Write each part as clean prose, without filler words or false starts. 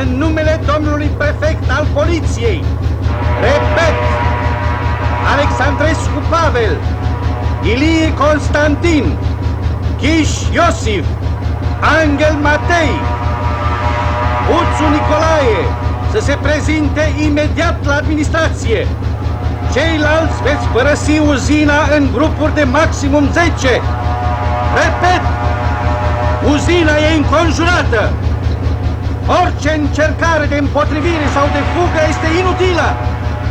în numele domnului prefect al poliției, repet, Alexandrescu Pavel, Ilie Constantin, Chiș Iosif, Angel Matei, Uțu Nicolae, să se prezinte imediat la administrație. Ceilalți veți părăsi uzina în grupuri de maximum 10. Repet, uzina e înconjurată. Orice încercare de împotrivire sau de fugă este inutilă.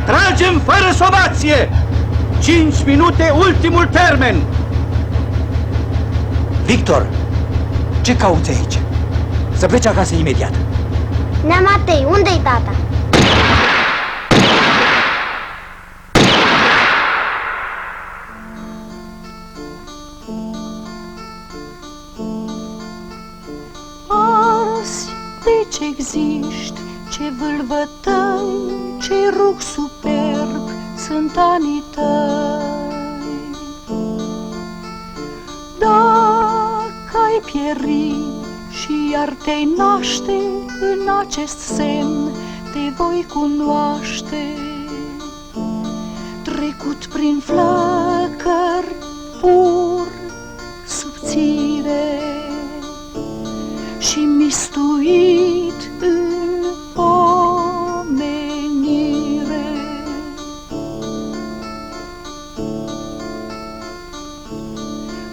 Tragem fără sobație. 5 minute, ultimul termen. Victor, ce cauți aici? Să pleci acasă imediat. Nea Matei, unde-i tata? Azi, deci existi, ce vâlvătăi, ce rug superb sunt anii tăi. Dacă ai pieri și iar te-ai naște în acest semn, te voi cunoaște. Trecut prin flăcări pur subțire și mistuit în omenire.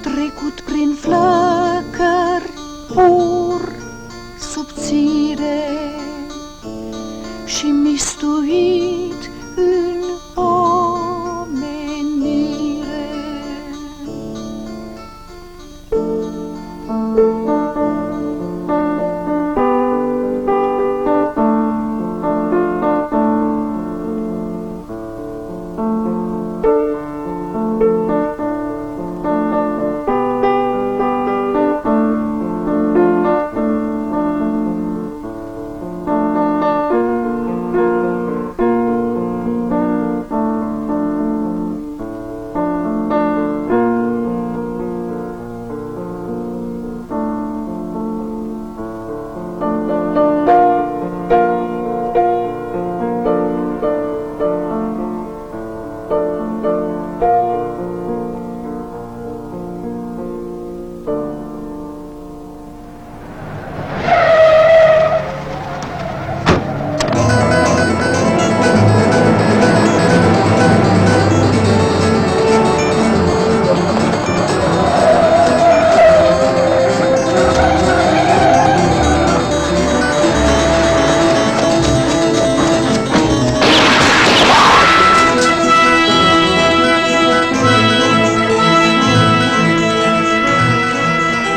Trecut prin flăcări pur subțire și mistuit în omenire.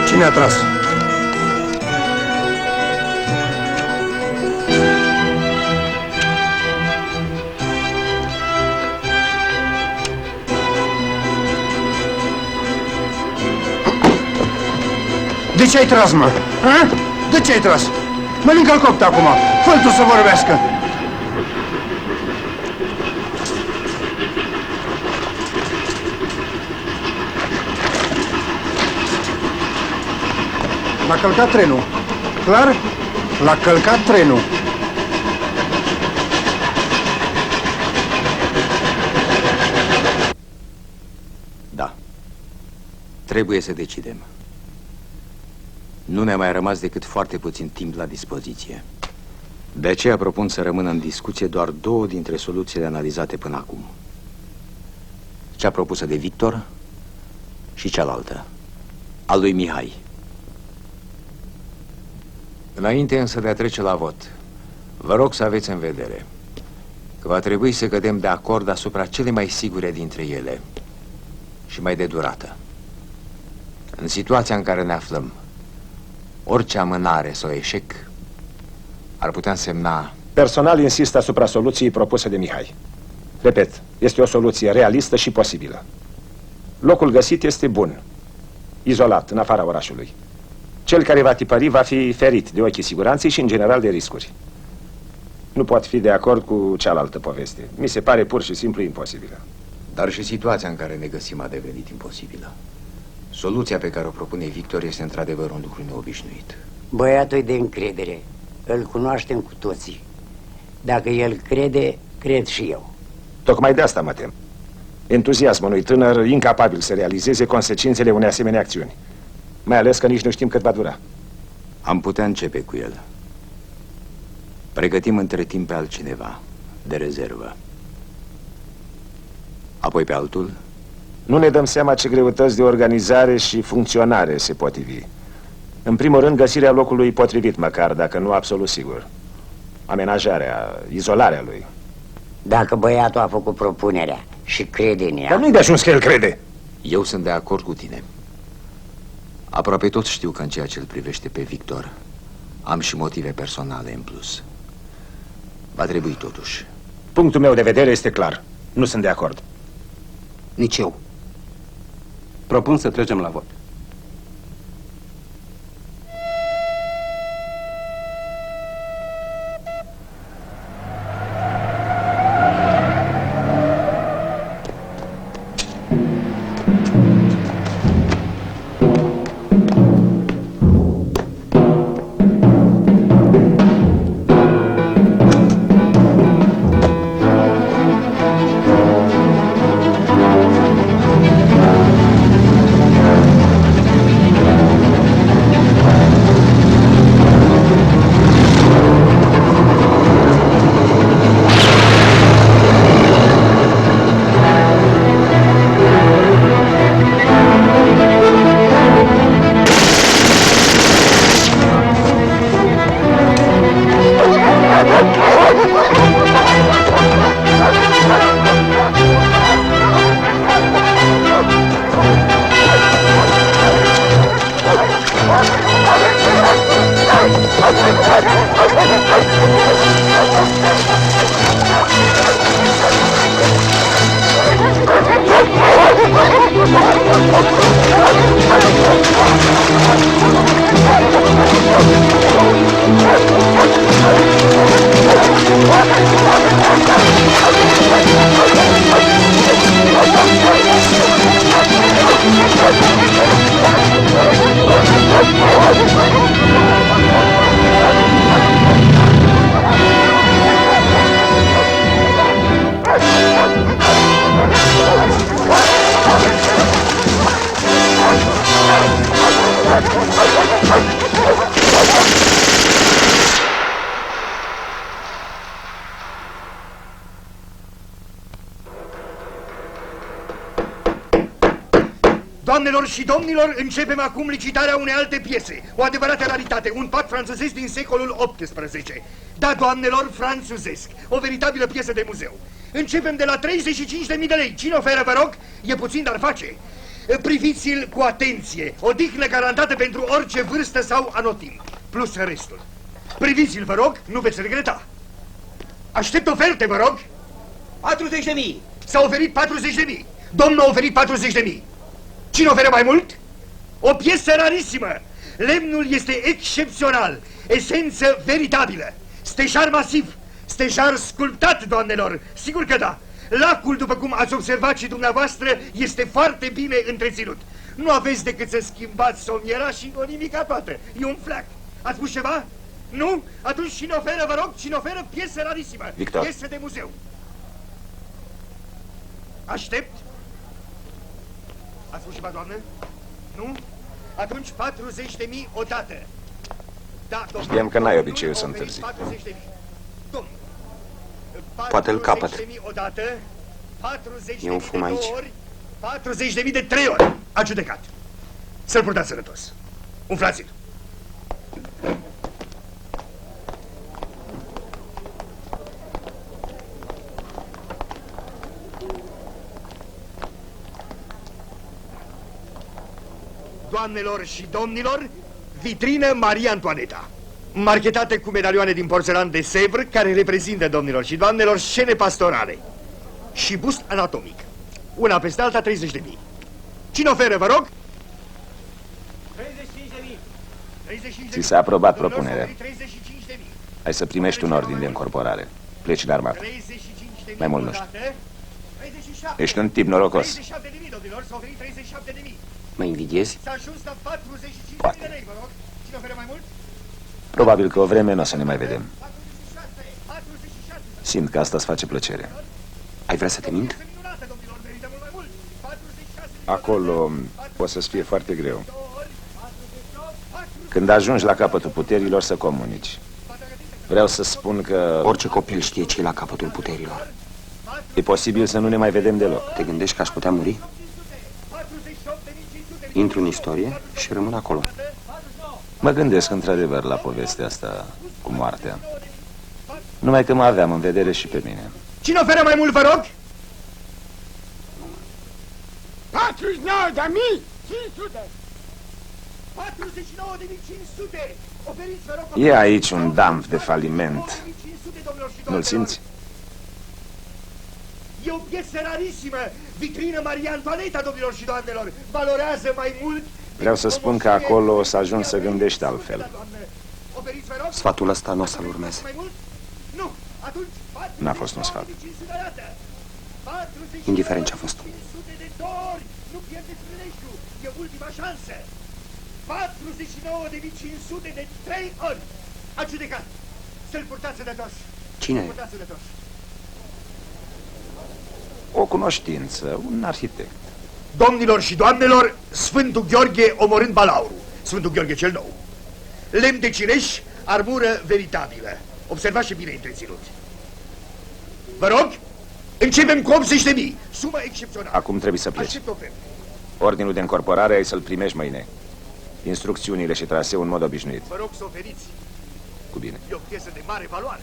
Cine a tras? De ce ai tras, mă? Ha? De ce ai tras? Mănâncă al copt acum. Fă-l tu să vorbească. L-a călcat trenul. Clar? L-a călcat trenul. Da. Trebuie să decidem. Nu ne-a mai rămas decât foarte puțin timp la dispoziție. De aceea propun să rămână în discuție doar două dintre soluțiile analizate până acum. Cea propusă de Victor și cealaltă, a lui Mihai. Înainte însă de a trece la vot, vă rog să aveți în vedere că va trebui să cădem de acord asupra cele mai sigure dintre ele și mai de durată. În situația în care ne aflăm, orice amânare sau eșec ar putea însemna... Personal insist asupra soluției propuse de Mihai. Repet, este o soluție realistă și posibilă. Locul găsit este bun, izolat, în afara orașului. Cel care va tipări va fi ferit de ochii siguranței și, în general, de riscuri. Nu pot fi de acord cu cealaltă poveste. Mi se pare pur și simplu imposibilă. Dar și situația în care ne găsim a devenit imposibilă. Soluția pe care o propune Victor este într-adevăr un lucru neobișnuit. Băiatul de încredere. Îl cunoaștem cu toții. Dacă el crede, cred și eu. Tocmai de asta mă tem. Entuziasmul unui tânăr incapabil să realizeze consecințele unei asemenea acțiuni. Mai ales că nici nu știm cât va dura. Am putea începe cu el. Pregătim între timp pe altcineva, de rezervă. Apoi pe altul? Nu ne dăm seama ce greutăți de organizare și funcționare se potrivi. În primul rând, găsirea locului potrivit, măcar, dacă nu absolut sigur. Amenajarea, izolarea lui. Dacă băiatul a făcut propunerea și crede în Dar ea... nu-i de ajuns că el crede. Eu sunt de acord cu tine. Aproape toți știu că în ceea ce îl privește pe Victor am și motive personale în plus. Va trebui totuși. Punctul meu de vedere este clar. Nu sunt de acord. Nici eu. Propun să trecem la vot. Doamnelor și domnilor, începem acum licitarea unei alte piese, o adevărată raritate, un pat franțuzesc din secolul XVIII. Da, doamnelor, franțuzesc, o veritabilă piesă de muzeu. Începem de la 35.000 de lei. Cine oferă, vă rog? E puțin, dar face. Priviți-l cu atenție, o dihnă garantată pentru orice vârstă sau anotimp, plus restul. Priviți-l, vă rog, nu veți regreta. Aștept oferte, vă rog. 40.000. S-a oferit 40.000. Domnul a oferit 40.000. Cine oferă mai mult? O piesă rarissimă. Lemnul este excepțional, esență veritabilă. Stejar masiv, stejar sculptat, doamnelor. Sigur că da. Lacul, după cum ați observat și dumneavoastră, este foarte bine întreținut. Nu aveți decât să schimbați somiera și o nimica toată. E un flac. Ați spus ceva? Nu? Atunci cine oferă, vă rog, cine oferă piesă rarissimă. Victor. Piesă de muzeu. Aștept. Ați spus ceva, doamnă? Nu? Atunci 40.000 odată. Da, domnul. Știam că n-ai obiceiul să întârzi. 40.000. Domnul. Poate îl capăt. 40.000 odată. 40.000 E un fum de 2 aici. ori. 40.000 de 3 ori. A judecat. Să-l purtați sănătos. Umflați-l. Doamnelor și domnilor, vitrină Maria Antoaneta, marchetată cu medalioane din porțelan de Sèvres, care reprezintă, domnilor și doamnelor, scene pastorale și bust anatomic. Una peste alta, 30.000. Cine oferă, vă rog? 35.000. Ți s-a aprobat propunerea. 35.000. Hai să primești un ordin de încorporare. Pleci la armată. 35.000 Mai mult nu știu. odată. 37. Ești un tip norocos. 37.000, domnilor, s-au oferit 37.000. Mă invidiezi? S-a ajuns la 45.000 Poate. de lei, vă rog. Cine oferă mai mult? Probabil că o vreme nu o să ne mai vedem. Simt că asta îți face plăcere. Ai vrea să te mint? Acolo o să-ți fie foarte greu. Când ajungi la capătul puterilor să comunici. Vreau să spun că Orice copil știe ce e la capătul puterilor. e posibil să nu ne mai vedem deloc. Te gândești că aș putea muri? Intru în istorie și rămân acolo. Mă gândesc într-adevăr la povestea asta cu moartea. Numai că mă aveam în vedere și pe mine. Cine oferă mai mult, vă rog? 49.500! Oferiți, vă rog, E aici un damp de faliment. 500, domnilor și Nu-l doamnelor. simți? E o piesă rarisimă, vitrină Maria Antoaneta, domnilor și doamnelor. Valorează mai mult... Vreau să spun că acolo o să ajungi să gândești altfel. Oferiți, vă rog? Sfatul ăsta nu o să-l urmez. Mai mult? Nu, atunci... N-a fost un sfat. 49.500 Indiferent ce a fost. 500 de $. Nu pierdeți prilejul, e ultima șansă. 49.500 de 3 ori. Adjudecat. Să-l purtați sănătos. Cine e? Purtați sănătos. O cunoștință, un arhitect. Domnilor și doamnelor, Sfântul Gheorghe omorând balaurul. Sfântul Gheorghe cel nou. Lemn de cireș, armură veritabilă. Observați și bine întreținut. Vă rog, începem cu 80.000. Sumă excepțională. Acum trebuie să pleci. Aștept oferte. Ordinul de încorporare ai să-l primești mâine. Instrucțiunile și traseul în mod obișnuit. Vă rog să oferiți. Cu bine. E o piesă de mare valoare.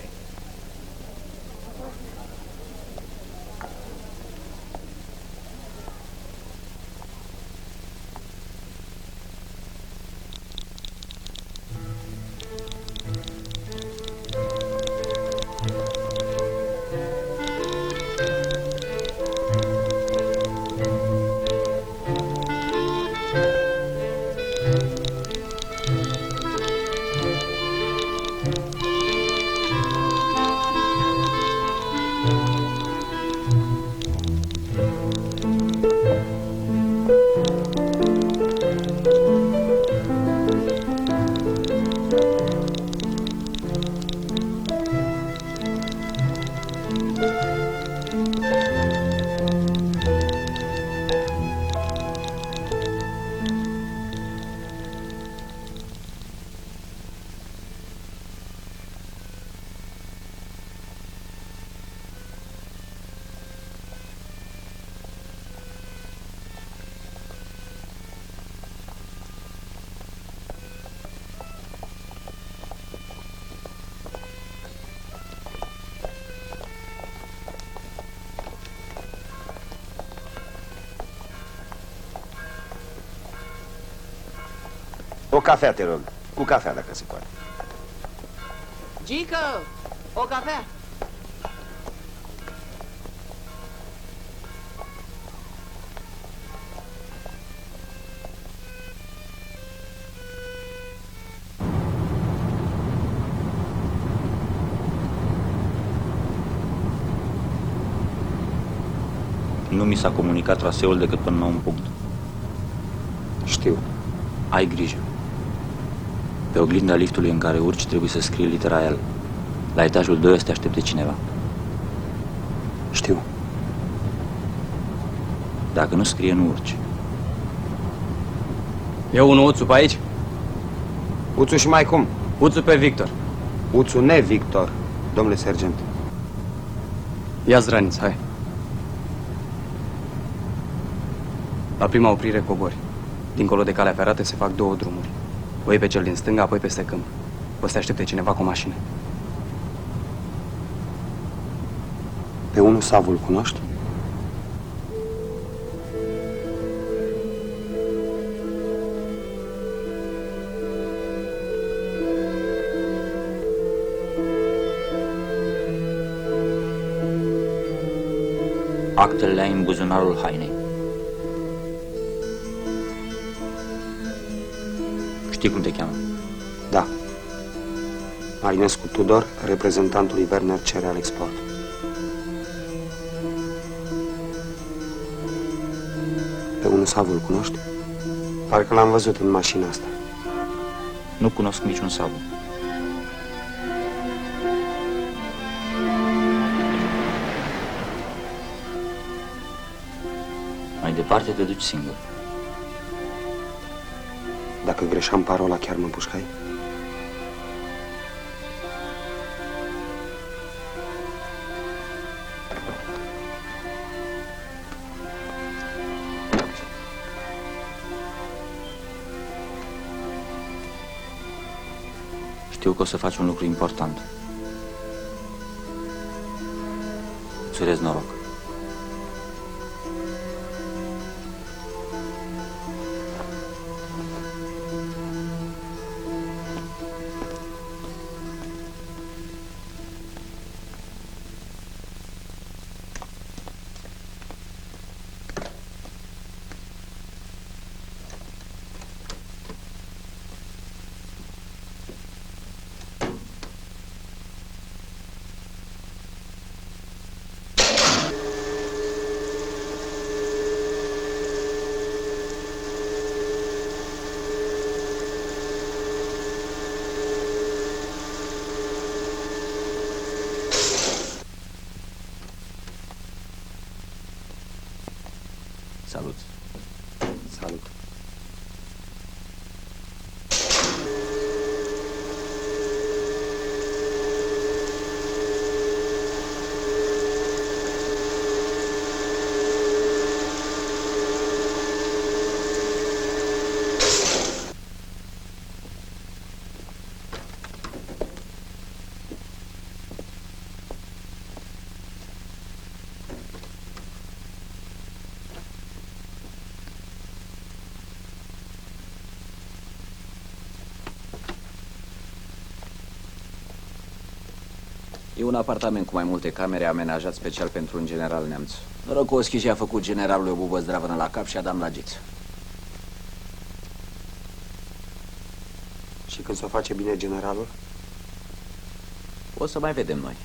O cafea, te rog. Cu cafea, dacă se poate. Gică, o cafea. Nu mi s-a comunicat traseul decât până la un punct. Știu. Ai grijă. Pe oglinda liftului în care urci trebuie să scrii litera L. La etajul 2 o să te aștepte cineva. Știu. Dacă nu scrie, nu urci. E unul Uțu pe aici? Uțu și mai cum? Uțu pe Victor. Uțu ne Victor, domnule sergent. Ia-ți raniți, hai. La prima oprire cobori. Dincolo de calea ferată se fac două drumuri. O iei pe cel din stânga, apoi peste câmp. O să te aștepte cineva cu o mașină. Pe unul Savul cunoști? Actele le ai în buzunarul hainei. Știi cum te cheamă? Da. Marinescu Tudor, reprezentantului Werner Cereal Export. Pe unul Savul cunoști? Parcă l-am văzut în mașina asta. Nu cunosc niciun Savu. departe te duci singur. Dacă greșeam parola, chiar mă împușcai? Știu că o să faci un lucru important. Îți urez noroc. Salut. Salut. E un apartament cu mai multe camere amenajat special pentru un general neamț. Răcoschi și-a făcut generalului o bubă zdravănă la cap și a dat la giț. Și când s-o face bine generalul? O să mai vedem noi.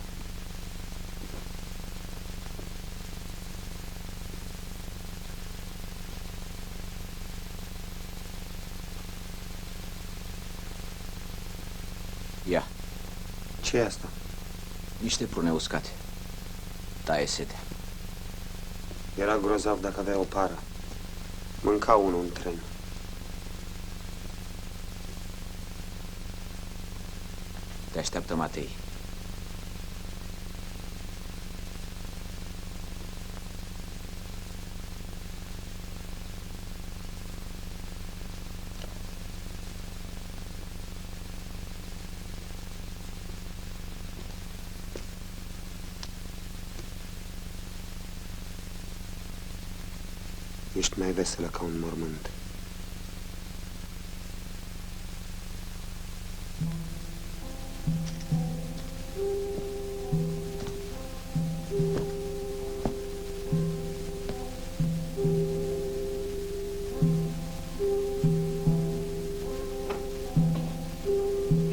Ia. Ce e asta? Niște prune uscate. Taie setea. Era grozav dacă avea o pară. Mânca unul în tren. Te așteaptă Matei. Ești mai veselă ca un mormânt.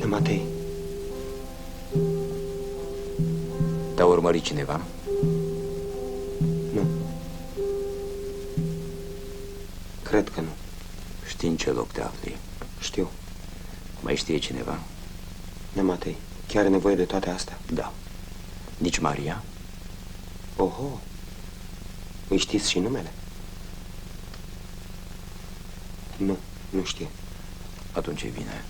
E Matei. Te-a urmărit cineva? Nu. Cred că nu. Știi în ce loc te afli? Știu. Mai știe cineva? Nematei, chiar are nevoie de toate astea? Da. Nici Maria? Oho. Îi știți și numele? Nu, nu știe. Atunci e bine.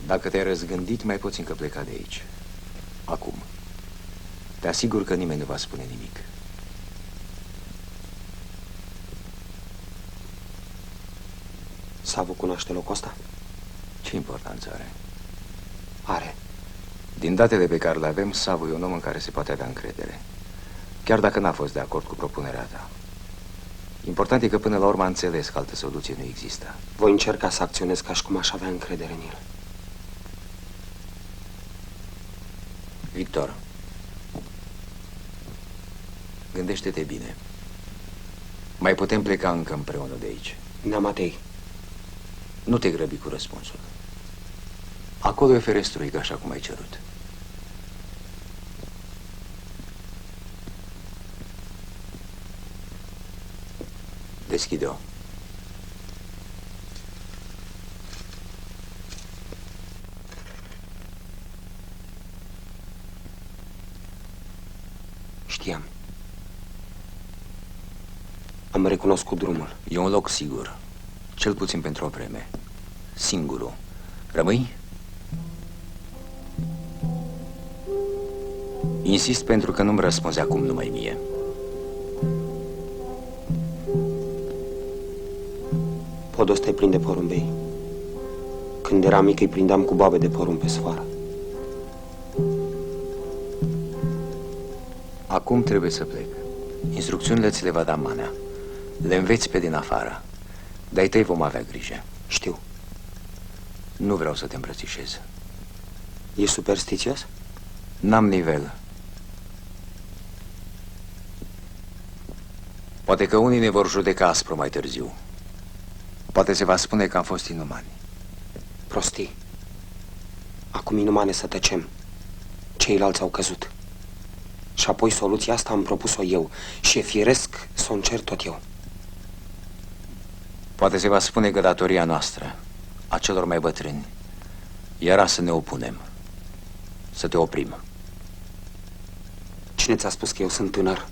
Dacă te-ai răzgândit, mai poți încă pleca de aici. Acum. Te asigur că nimeni nu va spune nimic. Savu cunoaște locul ăsta? Ce importanță are? Are. Din datele pe care le avem, Savu e un om în care se poate avea încredere. Chiar dacă n-a fost de acord cu propunerea ta. Important e că până la urmă a înțeles că altă soluție nu există. Voi încerca să acționez ca și cum aș avea încredere în el. Victor, gândește-te bine. Mai putem pleca încă împreună de aici. Neamatei. Nu te grăbi cu răspunsul. Acolo e ferestruic, așa cum ai cerut. Deschide-o. Știam. Am recunoscut drumul. E un loc sigur. Cel puțin pentru o vreme. Singurul. Rămâi? Insist pentru că nu-mi răspunzi acum numai mie. Podul ăsta e plin de porumbei. Când eram mic îi prindeam cu boabe de porumb pe sfoară. Acum trebuie să plec. Instrucțiunile ți le va da Manea. Le înveți pe din afară. De-ai tăi vom avea grijă. Știu. Nu vreau să te îmbrățișez. E superstițios? N-am nivel. Poate că unii ne vor judeca aspru mai târziu. Poate se va spune că am fost inumani. Prostii. Acum inumane să tăcem. Ceilalți au căzut. Și apoi soluția asta am propus-o eu. Și e firesc să o încerc tot eu. Poate se va spune că datoria noastră, a celor mai bătrâni, era să ne opunem. Să te oprim. Cine ți-a spus că eu sunt tânăr?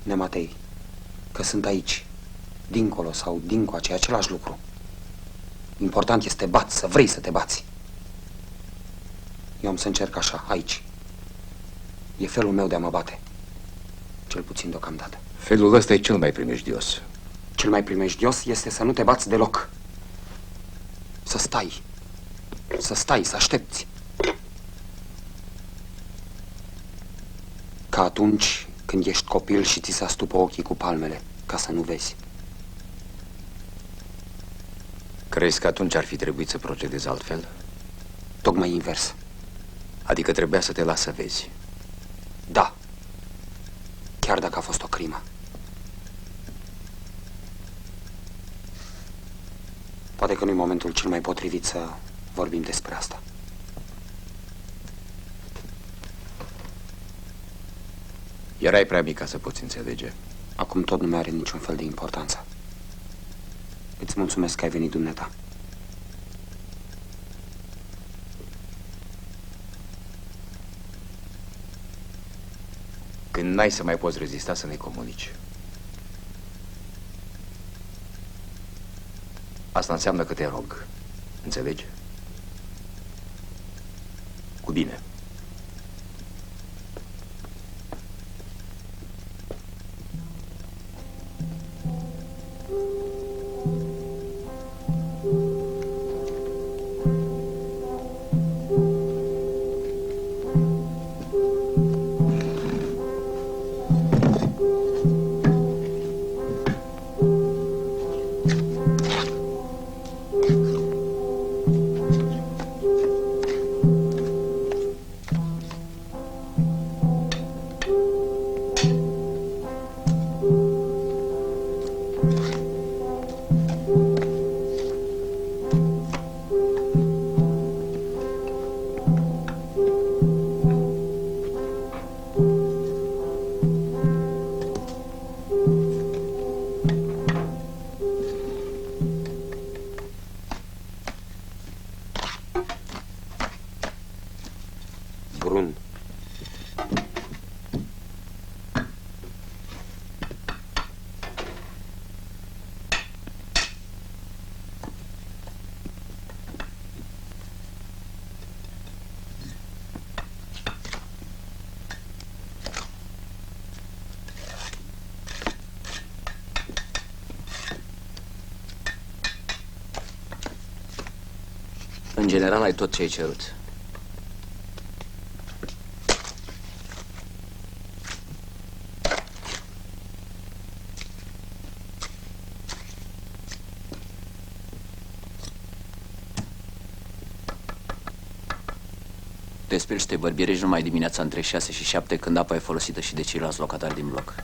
Nematei, că sunt aici, dincolo sau dincoace, e același lucru. Important este să te bați, să vrei să te bați. Eu am să încerc așa, aici. E felul meu de a mă bate. Cel puțin deocamdată. Felul ăsta e cel mai primejdios. Cel mai primejdios este să nu te bați deloc. Să stai. Să stai, să aștepți. Ca atunci când ești copil și ți se astupă ochii cu palmele, ca să nu vezi. Crezi că atunci ar fi trebuit să procedezi altfel? Tocmai invers. Adică trebuia să te las să vezi. Da. Chiar dacă a fost o crimă. Poate că nu-i momentul cel mai potrivit să vorbim despre asta. Erai prea mic ca să poți înțelege. Acum tot nu mai are niciun fel de importanță. Îți mulțumesc că ai venit, dumneata. Când n-ai să mai poți rezista, să ne comunici. Asta înseamnă că te rog. Înțelegi? Cu bine. Brun. În general ai tot ce ai cerut. Te speli și te bărbierești numai dimineața între 6 și 7, când apa e folosită și de ceilalți locatari din bloc.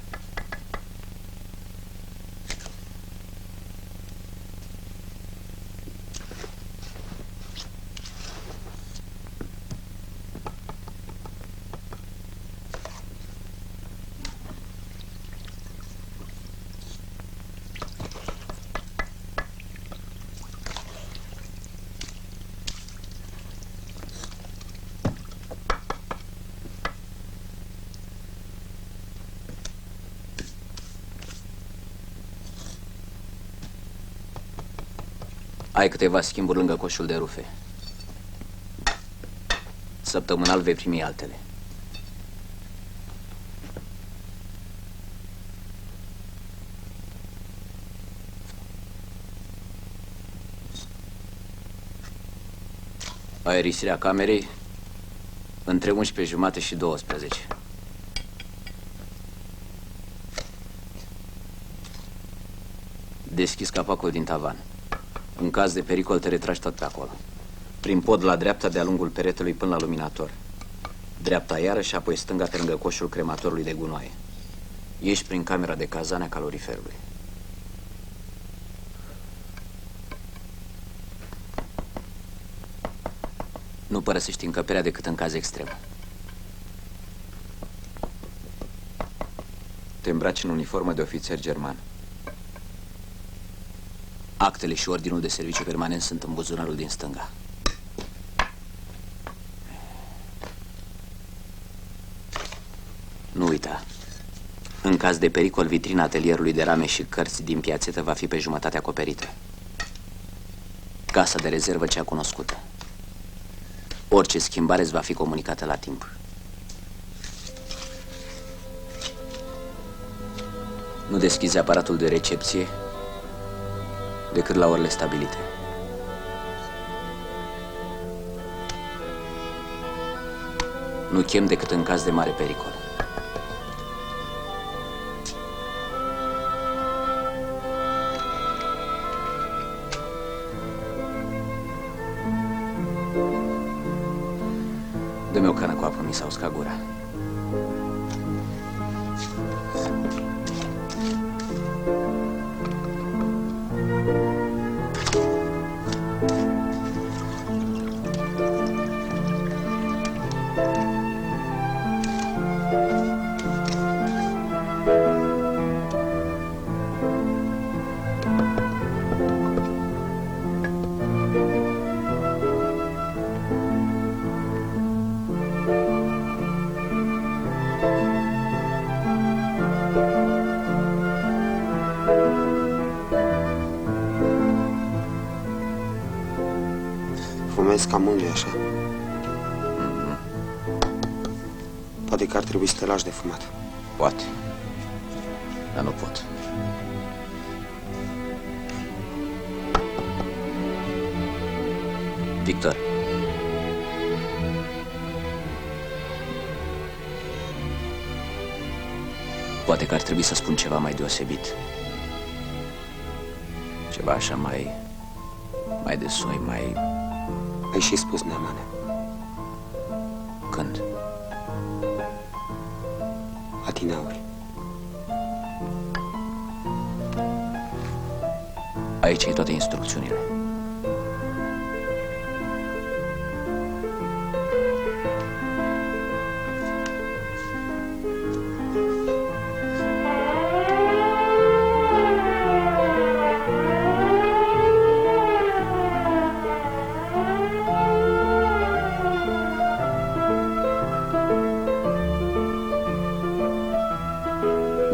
Ai câteva schimburi lângă coșul de rufe. Săptămânal vei primi altele. Aerisirea camerei între 11:30 și 12. Deschizi capacul din tavan. În caz de pericol te retragi tot pe acolo. Prin pod la dreapta de-a lungul peretelui până la luminator. Dreapta iară și apoi stânga pe lângă coșul crematorului de gunoaie. Ieși prin camera de cazane a caloriferului. Nu părăsești încăperea decât în caz extrem. Te îmbraci în uniformă de ofițer german. Actele și ordinul de serviciu permanent sunt în buzunarul din stânga. Nu uita. În caz de pericol, vitrina atelierului de rame și cărți din piațetă va fi pe jumătate acoperită. Casa de rezervă cea cunoscută. Orice schimbare îți va fi comunicată la timp. Nu deschizi aparatul de recepție decât la orele stabilite. Nu chem decât în caz de mare pericol. Dă-mi o cană cu apă, mi s-a uscat gura. Fumezi cam mult, așa? Poate că ar trebui să te lași de fumat. Poate, dar nu pot. Victor. Poate că ar trebui să spun ceva mai deosebit. Ceva așa mai de soi, mai... Ai și spus, Neamane. Când? Adineauri. Aici e toate instrucțiunile.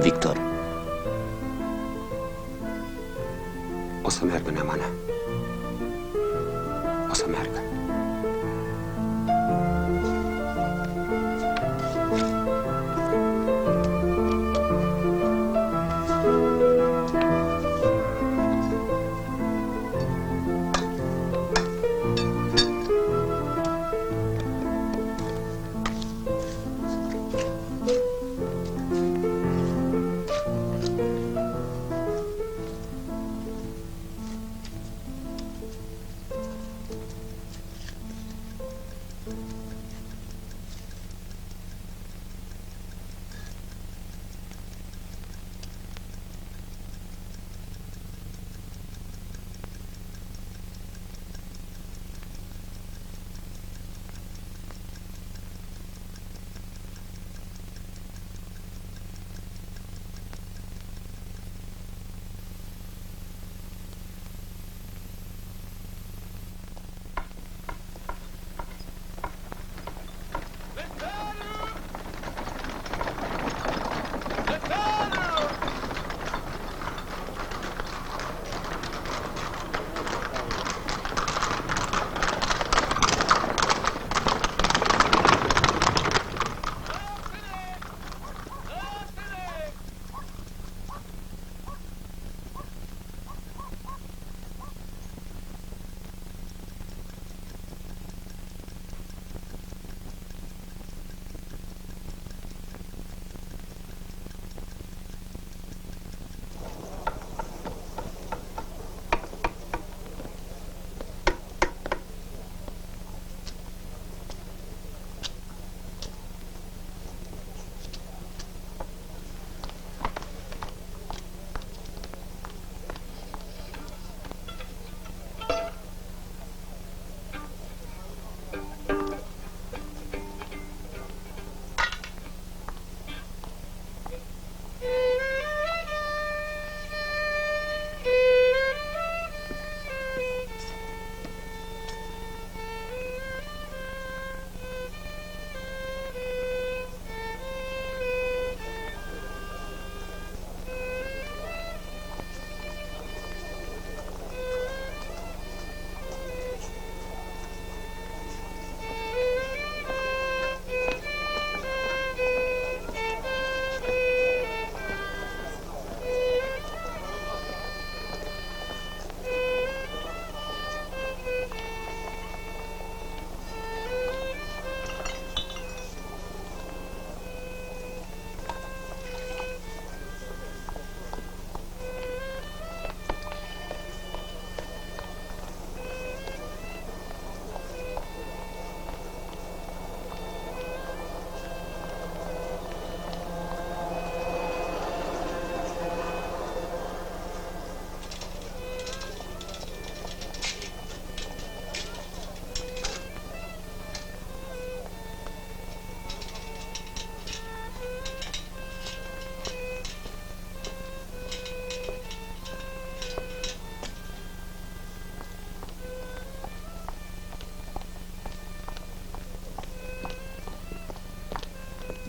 Victor. O să meargă, Neamane. O să meargă.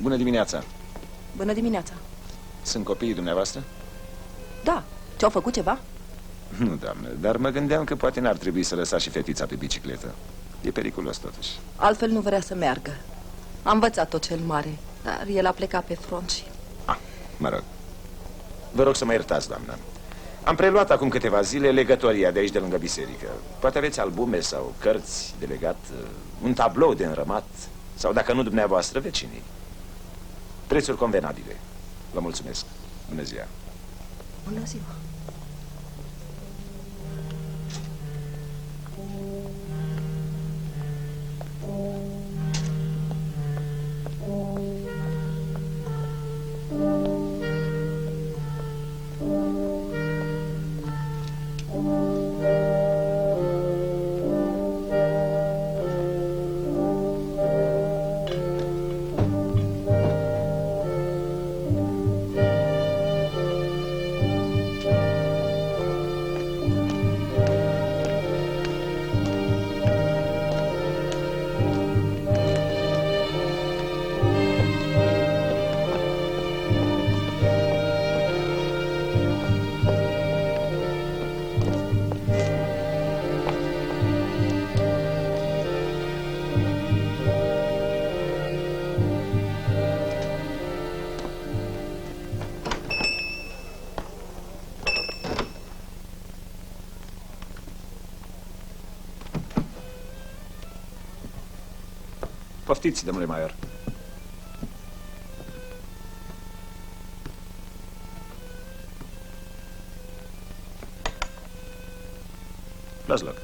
Bună dimineața! Bună dimineața! Sunt copiii dumneavoastră? Da. Ce-au făcut ceva? Nu, doamnă, dar mă gândeam că poate n-ar trebui să lăsați și fetița pe bicicletă. E periculos totuși. Altfel nu vrea să meargă. Am învățat-o cel mare, dar el a plecat pe front și... Mă rog. Vă rog să mă iertați, doamnă. Am preluat acum câteva zile legătoria de aici, de lângă biserică. Poate aveți albume sau cărți de legat, un tablou de înrămat, sau dacă nu dumneavoastră, vecinii. Prețuri convenabile. Vă mulțumesc. Bună ziua. Bună ziua. Poftiți, domnule Maior. Luați loc.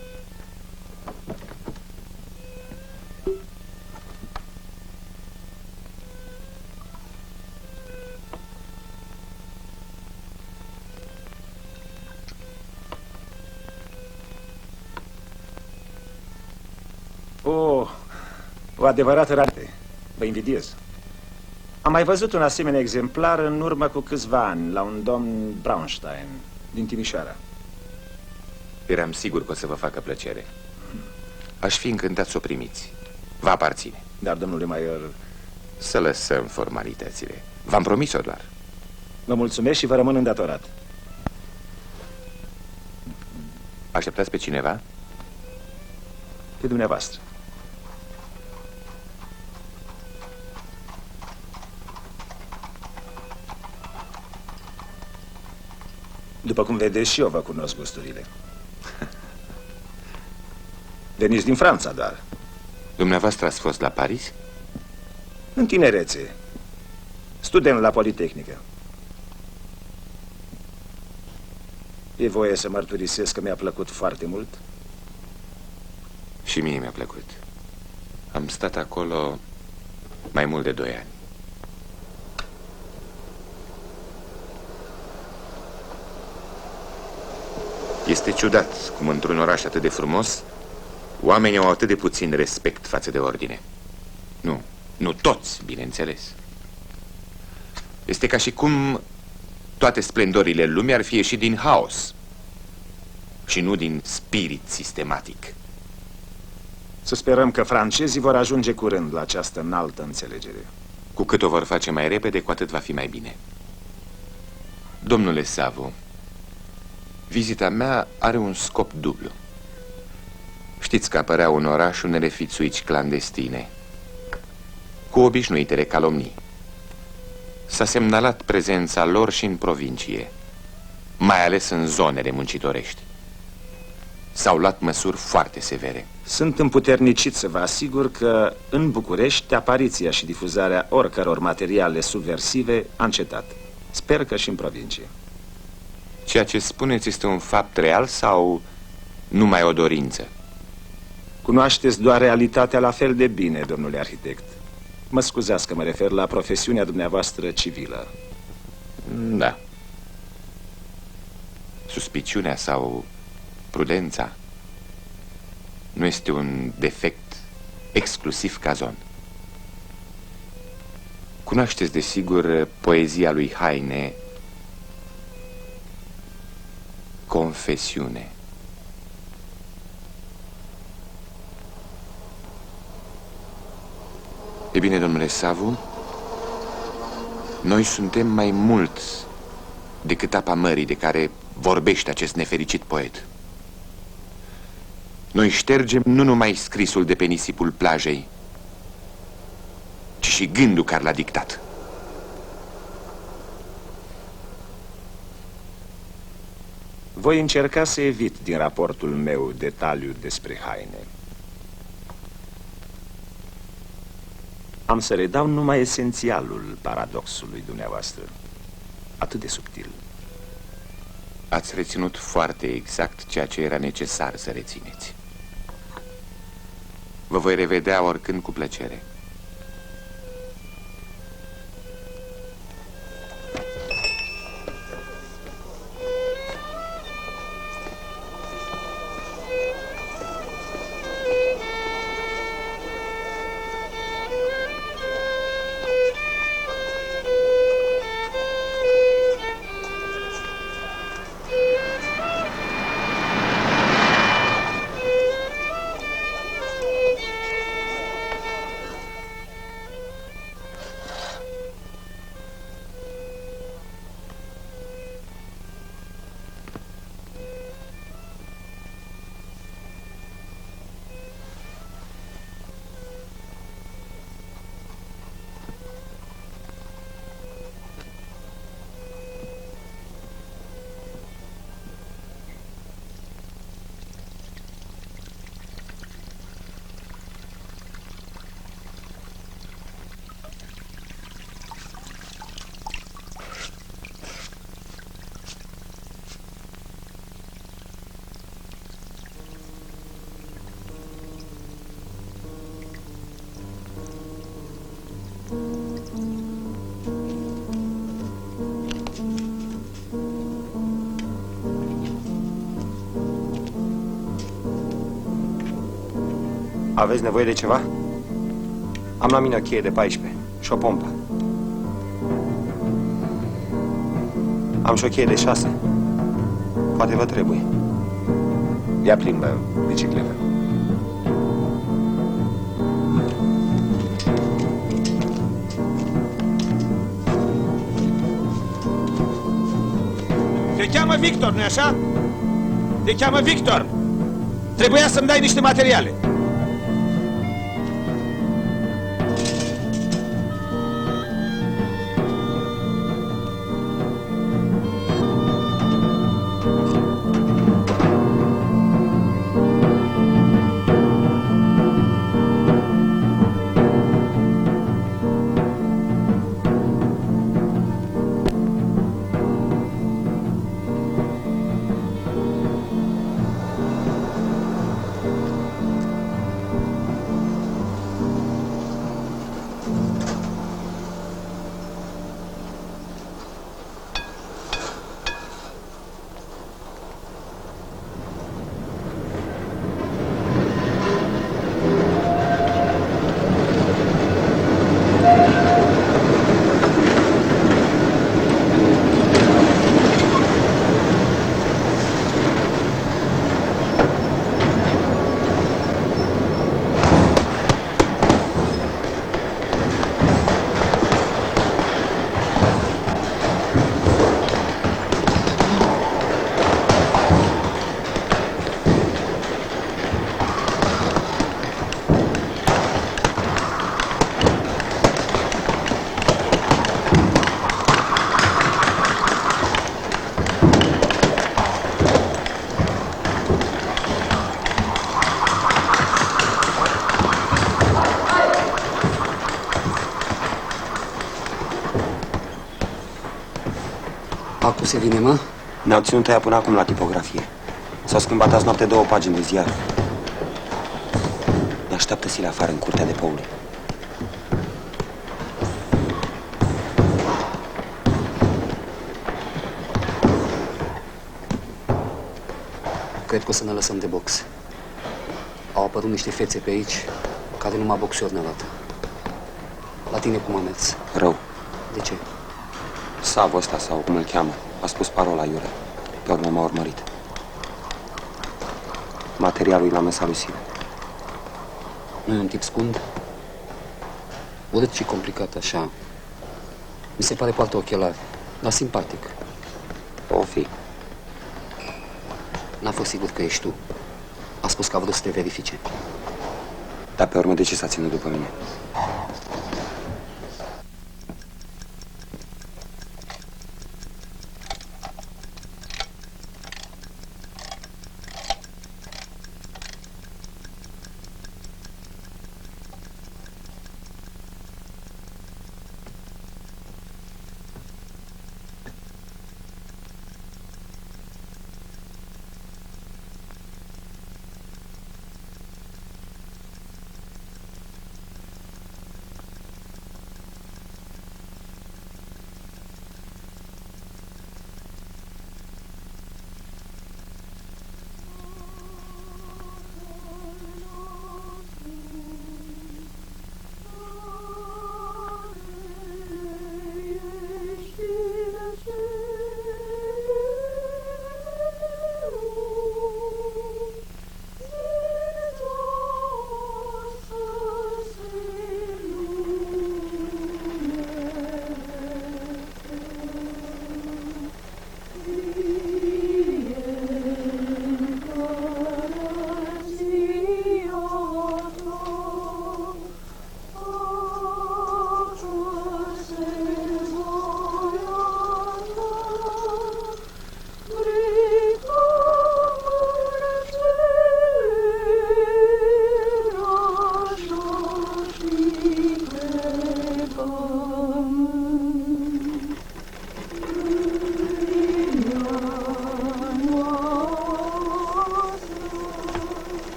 O adevărată raritate. Vă invidiez. Am mai văzut un asemenea exemplar în urmă cu câțiva ani, la un domn Braunstein, din Timișoara. Eram sigur că o să vă facă plăcere. Aș fi încântat să o primiți. Vă aparține. Dar, domnule Maior... Să lăsăm formalitățile. V-am promis-o doar. Vă mulțumesc și vă rămân îndatorat. Așteptați pe cineva? Pe dumneavoastră. După cum vedeți, și eu vă cunosc gusturile. Veniți din Franța, doar. Dumneavoastră ați fost la Paris? În tinerețe. Student la Politehnică. E voie să mărturisesc că mi-a plăcut foarte mult? Și mie mi-a plăcut. Am stat acolo mai mult de 2 ani. Este ciudat cum într-un oraș atât de frumos oamenii au atât de puțin respect față de ordine. Nu toți, bineînțeles. Este ca și cum toate splendorile lumii ar fi ieșit din haos și nu din spirit sistematic. Să sperăm că francezii vor ajunge curând la această înaltă înțelegere. Cu cât o vor face mai repede, cu atât va fi mai bine. Domnule Savu, vizita mea are un scop dublu. Știți că apăreau în oraș unele fițuici clandestine cu obișnuitele calomnii. S-a semnalat prezența lor și în provincie, mai ales în zonele muncitorești. S-au luat măsuri foarte severe. Sunt împuternicit să vă asigur că în București apariția și difuzarea oricăror materiale subversive a încetat. Sper că și în provincie. Ceea ce spuneți este un fapt real sau numai o dorință? Cunoașteți doar realitatea la fel de bine, domnule arhitect. Mă scuzați că mă refer la profesiunea dumneavoastră civilă. Da. Suspiciunea sau prudența nu este un defect exclusiv cazon. Cunoașteți desigur poezia lui Heine, Confesiune. E bine, domnule Savu, Noi suntem mai mult decât apa mării de care vorbește acest nefericit poet. Noi ștergem nu numai scrisul de pe nisipul plajei, ci și gândul care l-a dictat. Voi încerca să evit din raportul meu detaliu despre haine. Am să redau numai esențialul paradoxului dumneavoastră, atât de subtil. Ați reținut foarte exact ceea ce era necesar să rețineți. Vă voi revedea oricând cu plăcere. Aveți nevoie de ceva? Am la mine o cheie de 14 și o pompă. Am și o cheie de 6. Poate vă trebuie. Ia plimbă bicicleta. Te cheamă Victor, nu-i așa? Te cheamă Victor. Trebuia să-mi dai niște materiale. Acum se vine, mă? Ne-au ținut aia până acum la tipografie. S-au schimbat azi noapte 2 pagini de ziar. Ne așteaptă Sile afară, în curtea depoului. Cred că o să ne lăsăm de box. Au apărut niște fețe pe aici care numai boxori ne-au dat. La tine cum a mers? Rău. De ce? Savul ăsta, sau cum îl cheamă, a spus parola iurea. Pe urmă m-a urmărit. Materialul l-am lăsat lui Sile. Nu e un tip scund? Urât și complicat așa. Mi se pare poartă ochelari, dar simpatic. O fi. N-a fost sigur că ești tu. A spus că a vrut să te verifice. Dar pe urmă de ce s-a ținut după mine?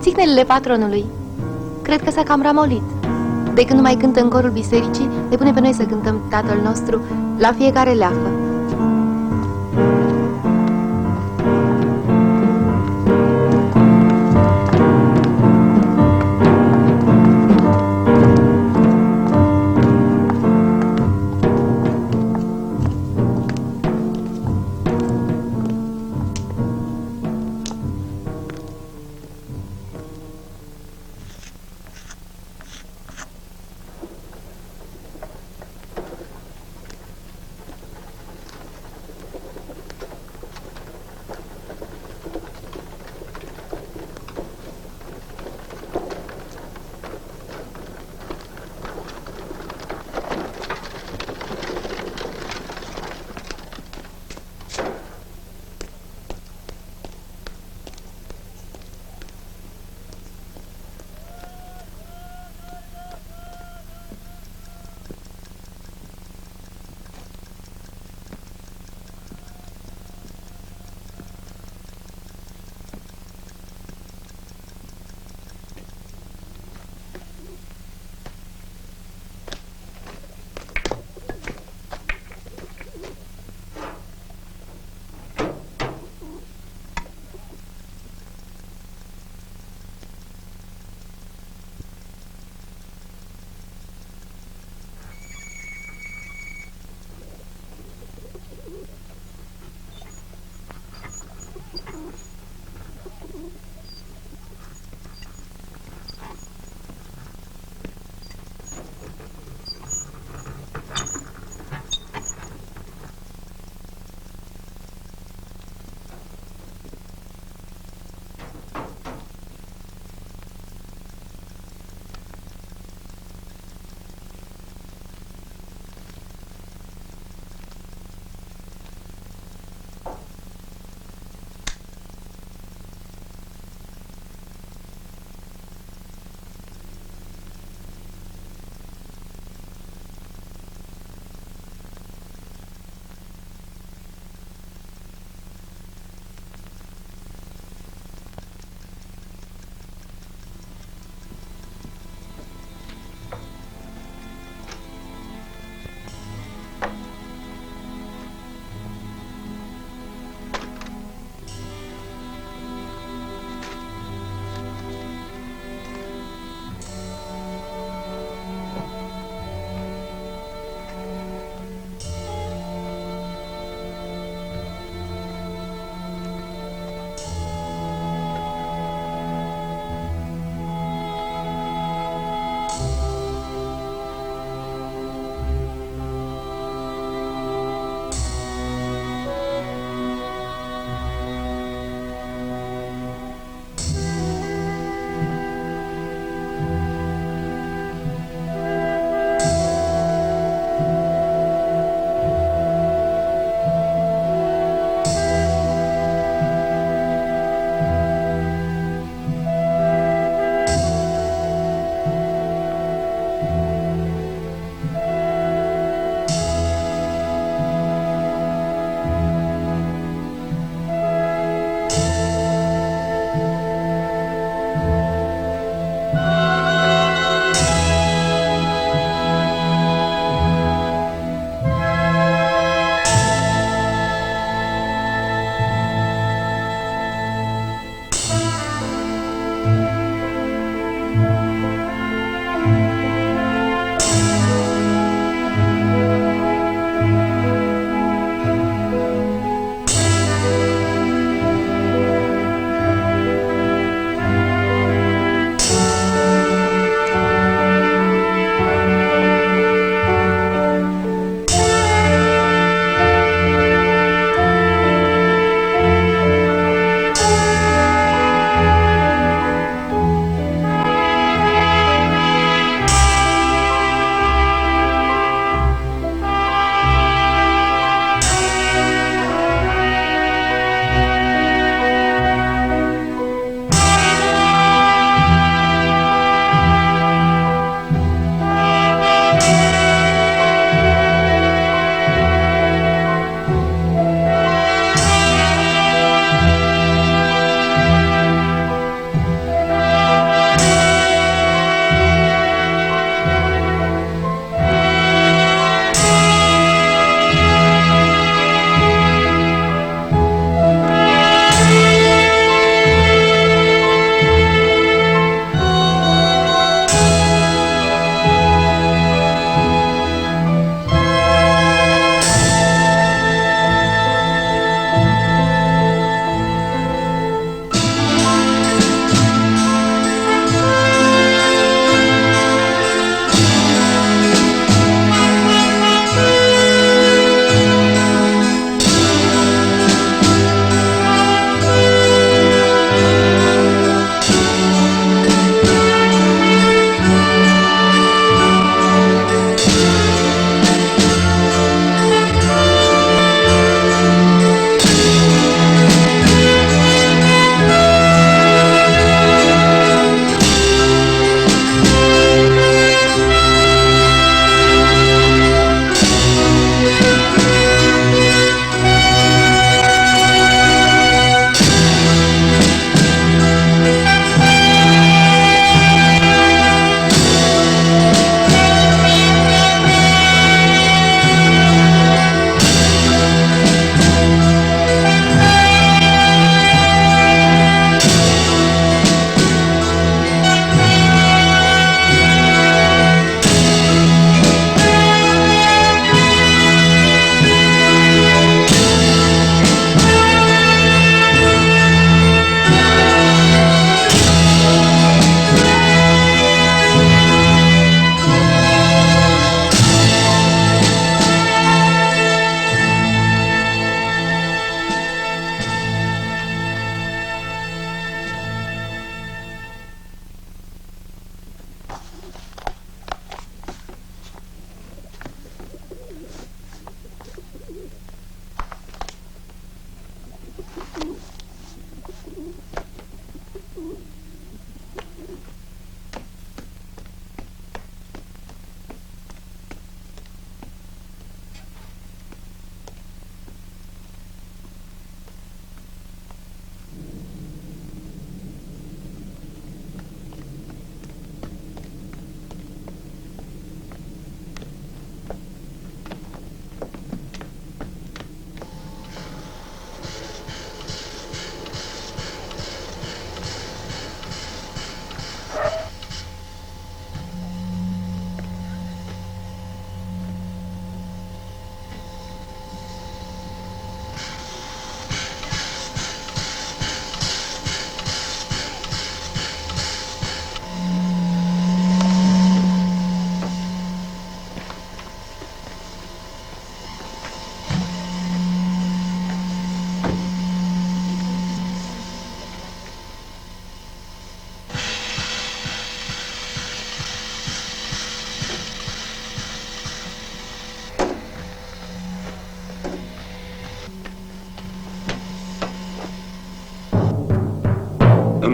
Țignelele patronului. Cred că s-a cam ramolit. De când nu mai cântă în corul bisericii, ne pune pe noi să cântăm Tatăl nostru la fiecare leafă.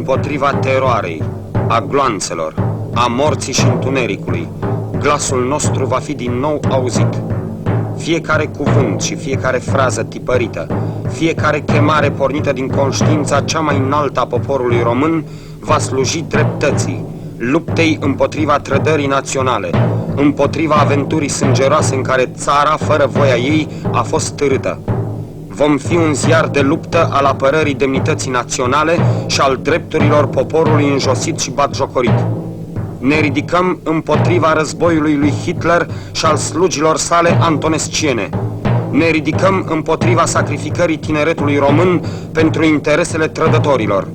împotriva teroarei, a gloanțelor, a morții și întunericului, glasul nostru va fi din nou auzit. Fiecare cuvânt și fiecare frază tipărită, fiecare chemare pornită din conștiința cea mai înaltă a poporului român va sluji dreptății, luptei împotriva trădării naționale, împotriva aventurii sângeroase în care țara, fără voia ei, a fost târâtă. Vom fi un ziar de luptă al apărării demnității naționale și al drepturilor poporului înjosit și batjocorit. Ne ridicăm împotriva războiului lui Hitler și al slugilor sale antonesciene. Ne ridicăm împotriva sacrificării tineretului român pentru interesele trădătorilor.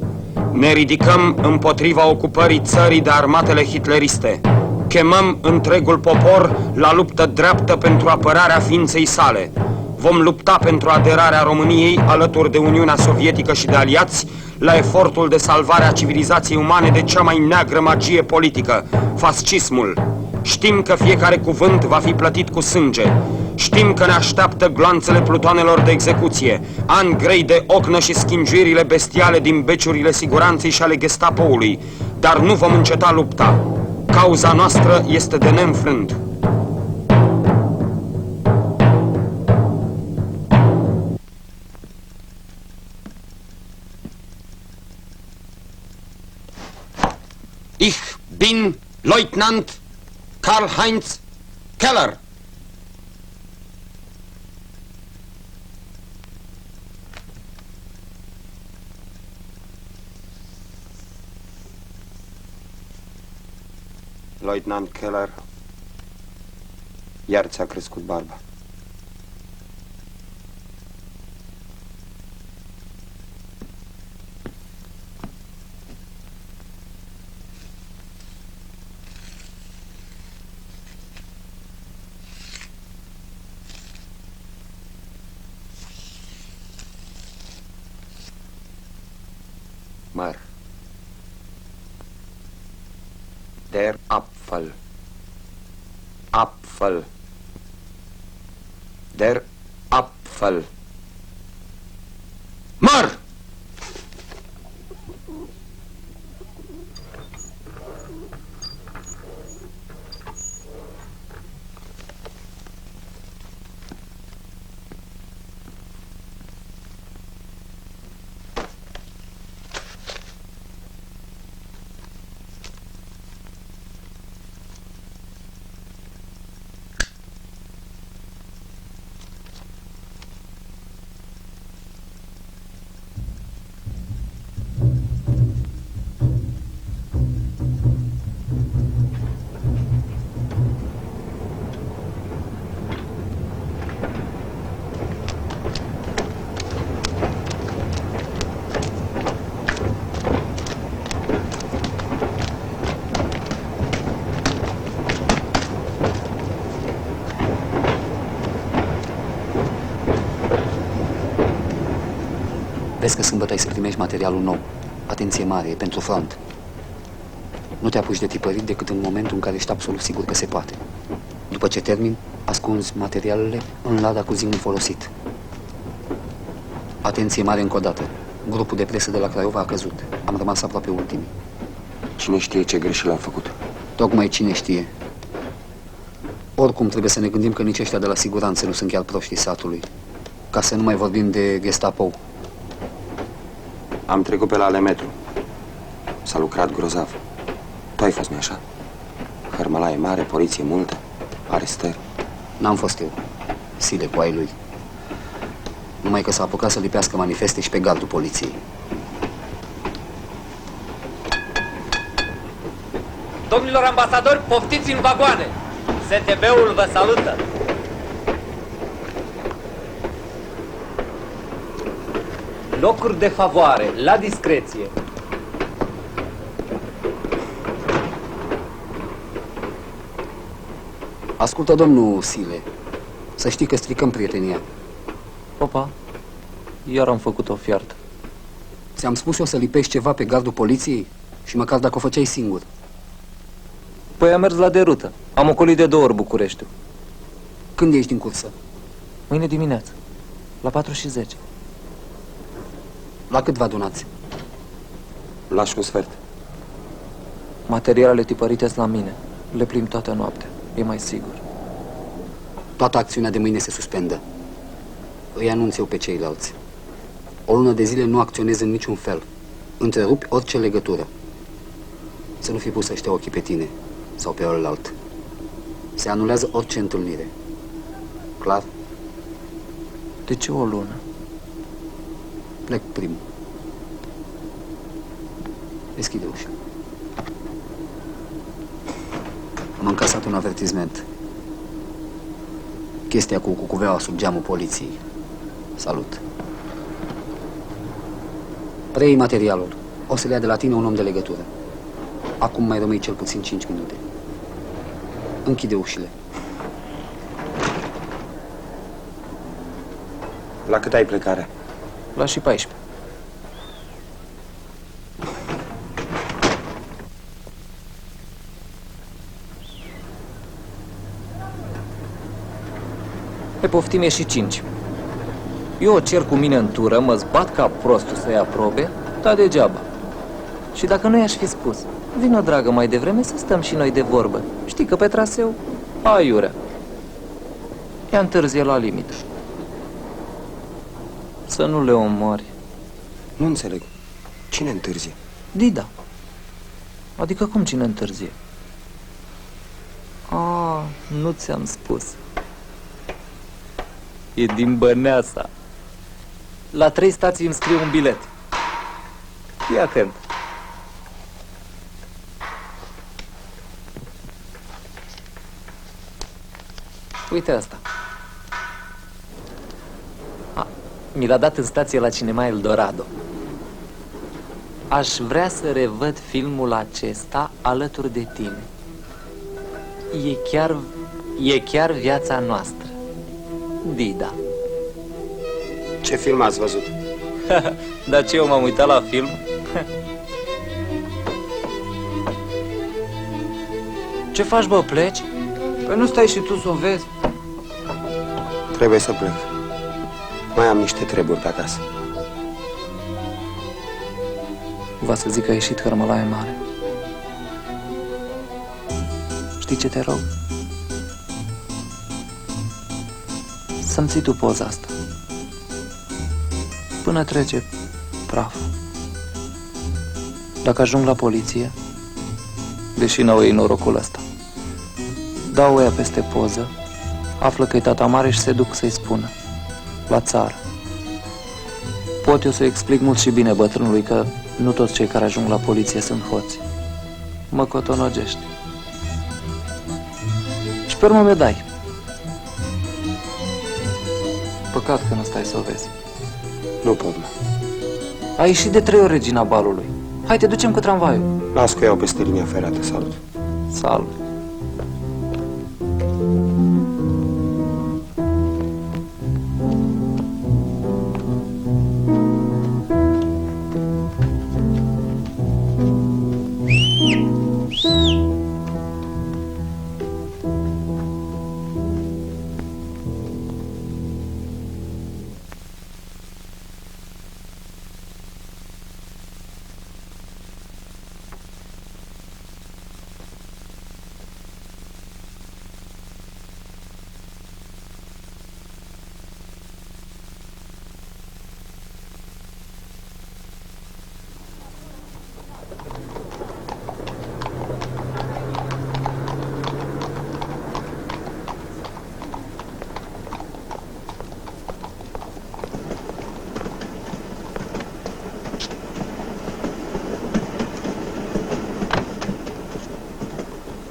Ne ridicăm împotriva ocupării țării de armatele hitleriste. Chemăm întregul popor la luptă dreaptă pentru apărarea ființei sale. Vom lupta pentru aderarea României alături de Uniunea Sovietică și de aliați la efortul de salvare a civilizației umane de cea mai neagră magie politică, fascismul. Știm că fiecare cuvânt va fi plătit cu sânge. Știm că ne așteaptă gloanțele plutoanelor de execuție, ani grei de ocnă și schingiuirile bestiale din beciurile siguranței și ale Gestapoului. Dar nu vom înceta lupta. Cauza noastră este de neînfrânt. Ich bin Leutnant Karl-Heinz Keller. Leutnant Keller, iar ți-a crescut barba. Măr. Der Apfel. Apfel. Der Apfel. Măr! Vezi că sâmbătă ai să primești materialul nou. Atenție mare, e pentru front. Nu te apuci de tipărit decât în momentul în care ești absolut sigur că se poate. După ce termin, ascunzi materialele în lada cu zinc folosit. Atenție mare încă o dată. Grupul de presă de la Craiova a căzut. Am rămas aproape ultimii. Cine știe ce greșeli am făcut? Tocmai cine știe. Oricum trebuie să ne gândim că nici ăștia de la siguranță nu sunt chiar proștii satului. Ca să nu mai vorbim de Gestapo. Am trecut pe la Lemetru. S-a lucrat grozav. Tu ai fost, nu așa? Hărmălaie mare, poliție multă, arestări. N-am fost eu. Sile cu ai lui. Numai că s-a apucat să lipească manifeste și pe gardul poliției. Domnilor ambasadori, poftiți în vagoane! STB-ul vă salută! Locuri de favoare, la discreție. Ascultă, domnul Sile, să știi că stricăm prietenia. Opa, iar am făcut o fiartă. Ți-am spus eu să lipești ceva pe gardul poliției? Și măcar dacă o făceai singur. Păi am mers la derută. Am ocolit de 2 ori Bucureștiul. Când ești în cursă? Mâine dimineață, la 4:10. La cât vă adunați? Lași un sfert. Materialele tipărite sunt la mine. Le plim toată noaptea. E mai sigur. Toată acțiunea de mâine se suspendă. Îi anunț eu pe ceilalți. O lună de zile nu acționez în niciun fel. Întrerupi orice legătură. Să nu fi pus ăștia ochii pe tine sau pe ălalt. Se anulează orice întâlnire. Clar? De ce o lună? Plec primul. Deschide ușa. Am încasat un avertisment. Chestia cu cucuveaua sub geamul poliției. Salut. Preiei materialul. O să le ia de la tine un om de legătură. Acum mai rămâi cel puțin 5 minute. Închide ușile. La cât ai plecare? La și 14. Pe poftim e și 5. Eu o cer cu mine în tură, mă zbat ca prostul să ia probe, dar degeaba. Și dacă nu i-aș fi spus, vină, dragă, mai devreme să stăm și noi de vorbă. Știi că pe traseu, aiurea. Ea întârzie la limită. Să nu le omori. Nu înțeleg. Cine întârzie? Dida. Adică cum cine întârzie? Nu ți-am spus. E din Băneasa. La 3 stații îmi scriu un bilet. Fii atent. Uite asta. Mi l-a dat în stație la Cinema Eldorado. Aș vrea să revăd filmul acesta alături de tine. E chiar viața noastră. Dida. Ce film ați văzut? Dar ce, eu m-am uitat la film? Ce faci, bă, pleci? Păi nu stai și tu să o vezi? Trebuie să plec. Mai am niște treburi pe acasă. Va să zic că a ieșit hărmălaie mare. Știi ce te rog? Să-mi ții tu poza asta până trece praful. Dacă ajung la poliție, deși n-au ei norocul ăsta, dau ea peste poză, află că e tata mare și se duc să-i spună la țară. Pot eu să explic mult și bine bătrânului că nu toți cei care ajung la poliție sunt hoți. Mă cotonogești. Și pe urmă mi-o dai. Păcat că nu stai să o vezi. Nu pot, mă. Ai ieșit de 3 ori regina balului. Hai, te ducem cu tramvaiul. Las că iau peste linia ferată. Salut. Salut.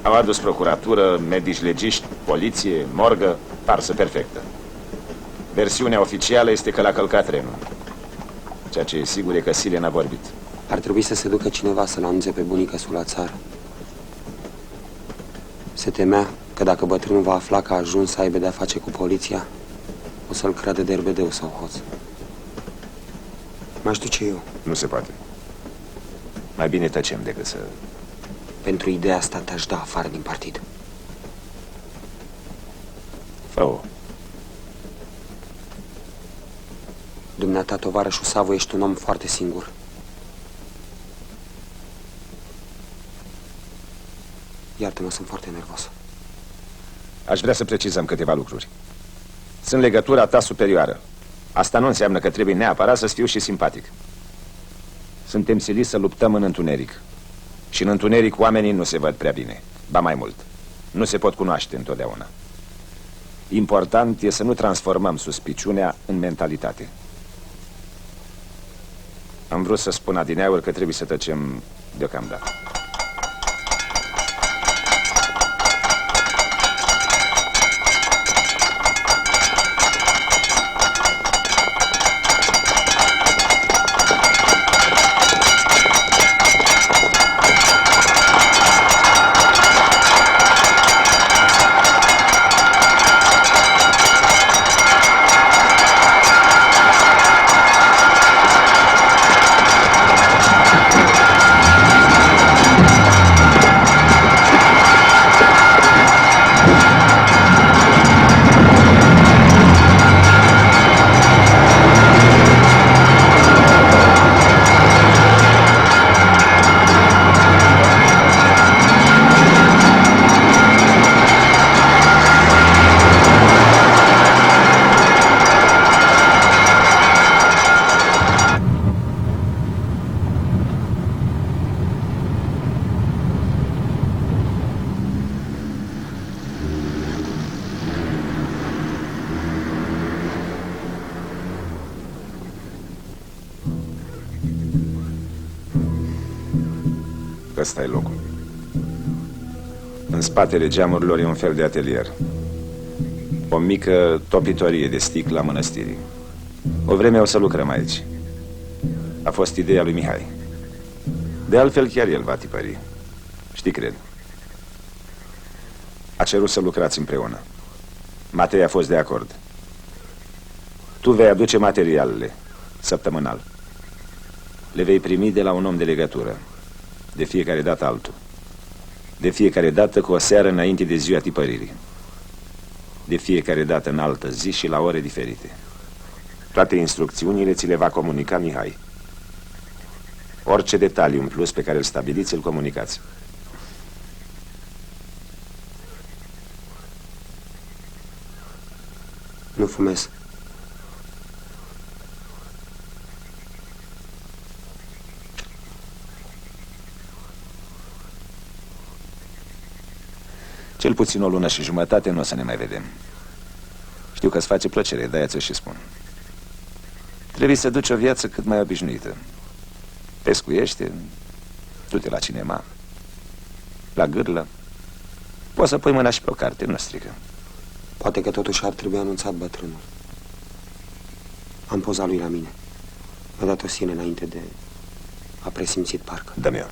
Au adus procuratură, medici legiști, poliție, morgă, farsă perfectă. Versiunea oficială este că l-a călcat trenul. Ceea ce e sigur e că Sile n-a vorbit. Ar trebui să se ducă cineva să-l anunțe pe bunicăsul la țară. Se temea că dacă bătrânul va afla că a ajuns să aibă de-a face cu poliția, o să-l creadă derbedeu sau hoț. M-aș duce eu. Nu se poate. Mai bine tăcem decât să... Pentru ideea asta te-aș da afară din partid. Fă-o. Dumneata, tovarășul Savu, ești un om foarte singur. Iartă-mă, sunt foarte nervos. Aș vrea să precizăm câteva lucruri. Sunt legătura ta superioară. Asta nu înseamnă că trebuie neapărat să fiu și simpatic. Suntem siliți să luptăm în întuneric. Și în întuneric oamenii nu se văd prea bine. Ba mai mult, nu se pot cunoaște întotdeauna. Important e să nu transformăm suspiciunea în mentalitate. Am vrut să spun adineauri că trebuie să tăcem deocamdată. Ăsta e locul. În spatele geamurilor e un fel de atelier. O mică topitorie de sticlă a mănăstirii. O vreme o să lucrăm aici. A fost ideea lui Mihai. De altfel chiar el va tipări. Știi, cred. A cerut să lucrați împreună. Matei a fost de acord. Tu vei aduce materialele săptămânal. Le vei primi de la un om de legătură. De fiecare dată altul. De fiecare dată cu o seară înainte de ziua tipăririi. De fiecare dată în altă zi și la ore diferite. Toate instrucțiunile ți le va comunica Mihai. Orice detaliu în plus pe care îl stabiliți, îl comunicați. Nu fumez. Cel puțin o lună și jumătate nu o să ne mai vedem. Știu că îți face plăcere, de-aia ți-o și spun. Trebuie să duci o viață cât mai obișnuită. Pescuiește, du-te la cinema, la gârlă. Poți să pui mâna și pe o carte, nu strică. Poate că totuși ar trebui anunțat bătrânul. Am pozat lui la mine. Mi-a dat o sine înainte de a presimțit parcă. Dă-mi-o.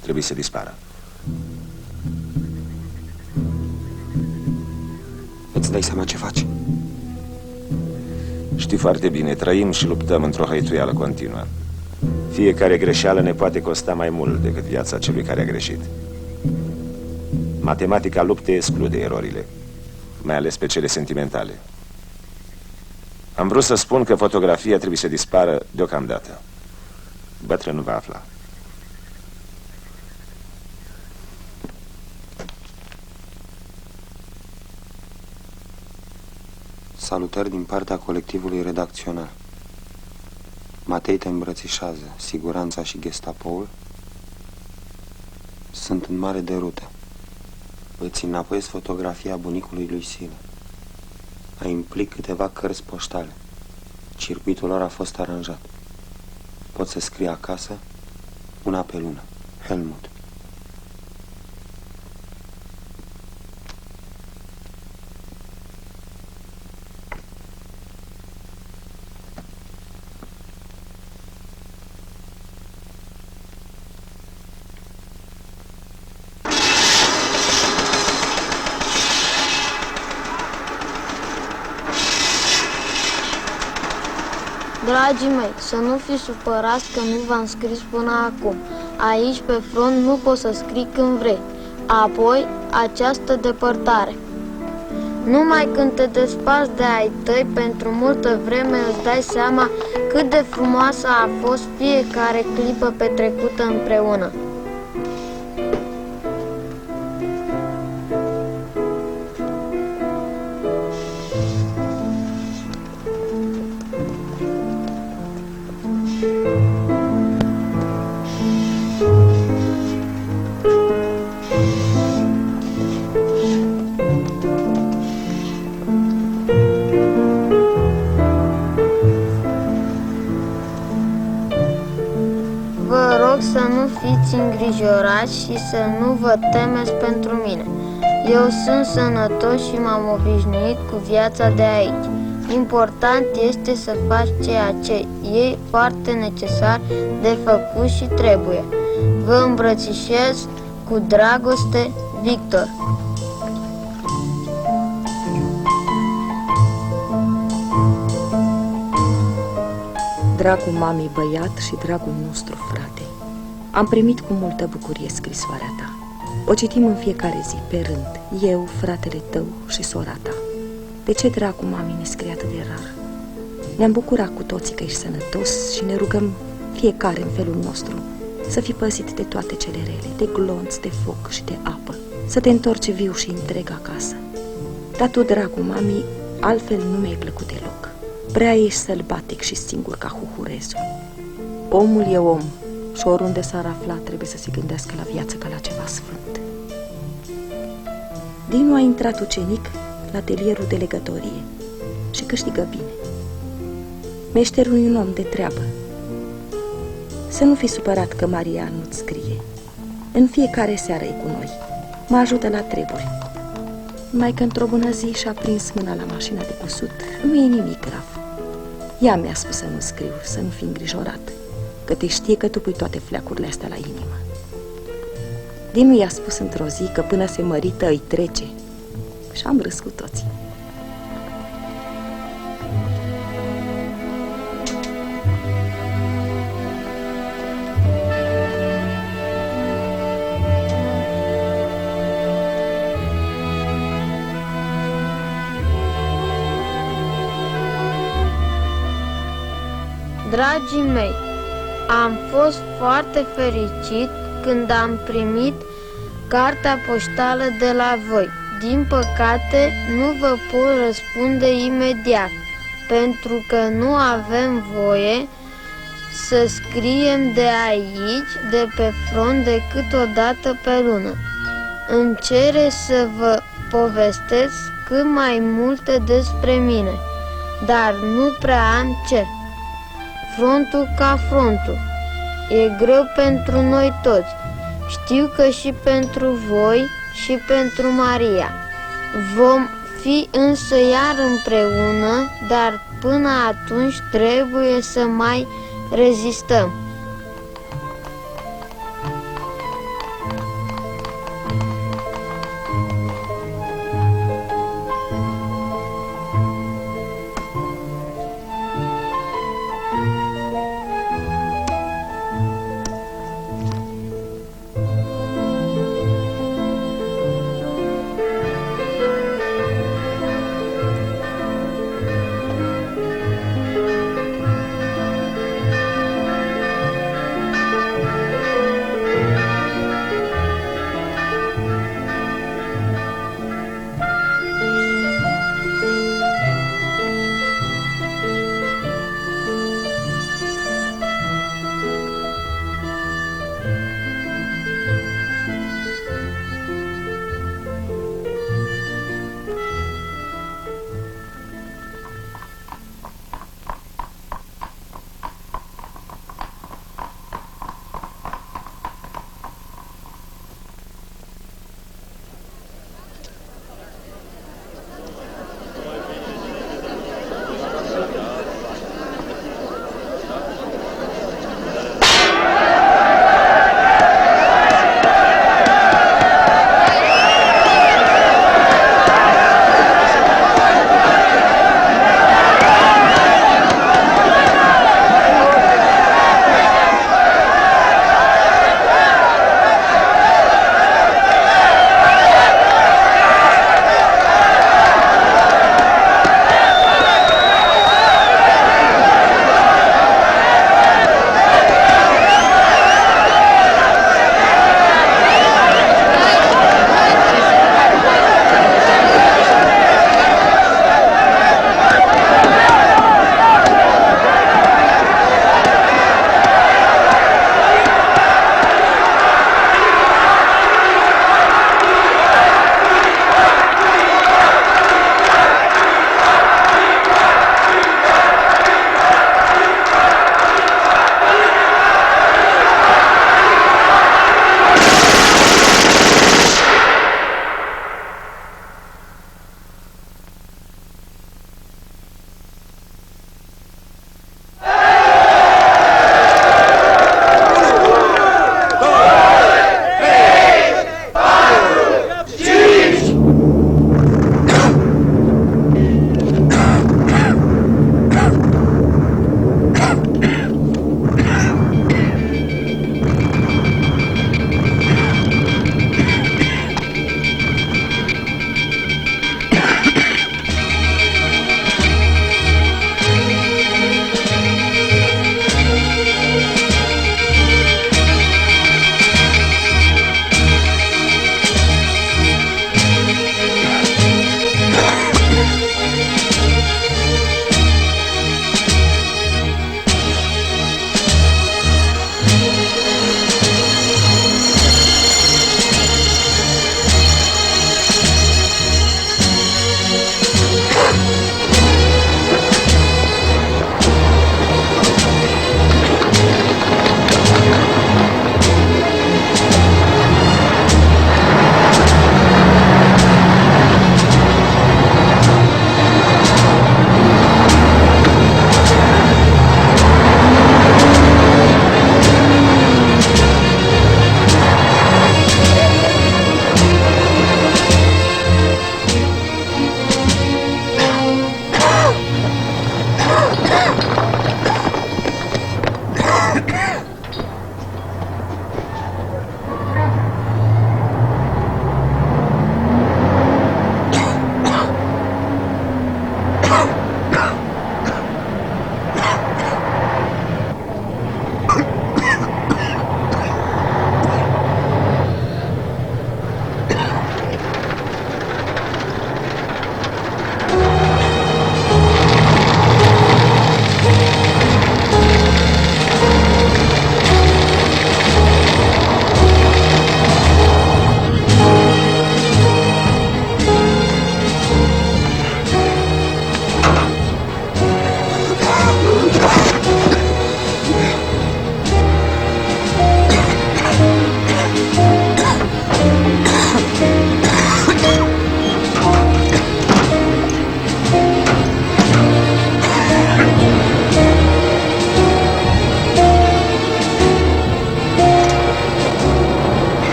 Trebuie să dispară. Îți dai seama ce faci? Știi foarte bine, trăim și luptăm într-o hăituială continuă. Fiecare greșeală ne poate costa mai mult decât viața celui care a greșit. Matematica luptei exclude erorile, mai ales pe cele sentimentale. Am vrut să spun că fotografia trebuie să dispară deocamdată. Bătrânul va afla. Salutări din partea colectivului redacțional. Matei te îmbrățișează. Siguranța și Gestapoul sunt în mare derută. Îți înapoiez fotografia bunicului lui Sile. A implic câteva cărți poștale. Circuitul lor a fost aranjat. Pot să scrie acasă una pe lună. Helmut. Dragii mei, să nu fiți supărați că nu v-am scris până acum. Aici, pe front, nu poți să scrii când vrei. Apoi, această depărtare. Numai când te desparți de ai tăi, pentru multă vreme îți dai seama cât de frumoasă a fost fiecare clipă petrecută împreună. fiți îngrijorați și să nu vă temeți pentru mine. Eu sunt sănătos și m-am obișnuit cu viața de aici. Important este să faci ceea ce e foarte necesar de făcut și trebuie. Vă îmbrățișez cu dragoste, Victor. Dragul mamei băiat și dragul nostru frate, am primit cu multă bucurie scrisoarea ta. O citim în fiecare zi, pe rând, eu, fratele tău și sora ta. De ce dragul mamei ne scrie atât de rar? Ne-am bucurat cu toții că ești sănătos și ne rugăm fiecare în felul nostru să fii păzit de toate cele rele, de glonț, de foc și de apă, să te întorci viu și întreg acasă. Dar tu, dragul mamei, altfel nu mi-ai plăcut deloc. Prea ești sălbatic și singur ca huhurezul. Omul e om și oriunde s-ar afla trebuie să se gândească la viață ca la ceva sfânt. Dinu a intrat ucenic la atelierul de legătorie și câștigă bine. Meșterul e un om de treabă. Să nu fi supărat că Maria nu-ți scrie. În fiecare seară e cu noi. Mă ajută la treburi. Numai că într-o bună zi și-a prins mâna la mașina de cusut. Nu e nimic grav. Ea mi-a spus să nu scriu, să nu fi îngrijorat, că te știe că tu pui toate fleacurile astea la inimă. Dinu i-a spus într-o zi că până se mărită îi trece. Și am râs cu toții. Dragii mei, am fost foarte fericit când am primit cartea poștală de la voi. Din păcate, nu vă pot răspunde imediat, pentru că nu avem voie să scriem de aici, de pe front, decât o dată pe lună. Îmi cere să vă povestesc cât mai multe despre mine, dar nu prea am ce. Frontul ca frontul. E greu pentru noi toți. Știu că și pentru voi și pentru Maria. Vom fi însă iar împreună, dar până atunci trebuie să mai rezistăm.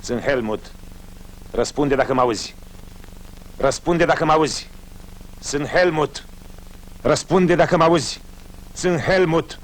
Sunt Helmut. Răspunde dacă mă auzi. Răspunde dacă mă auzi. Sunt Helmut. Răspunde dacă mă auzi. Sunt Helmut.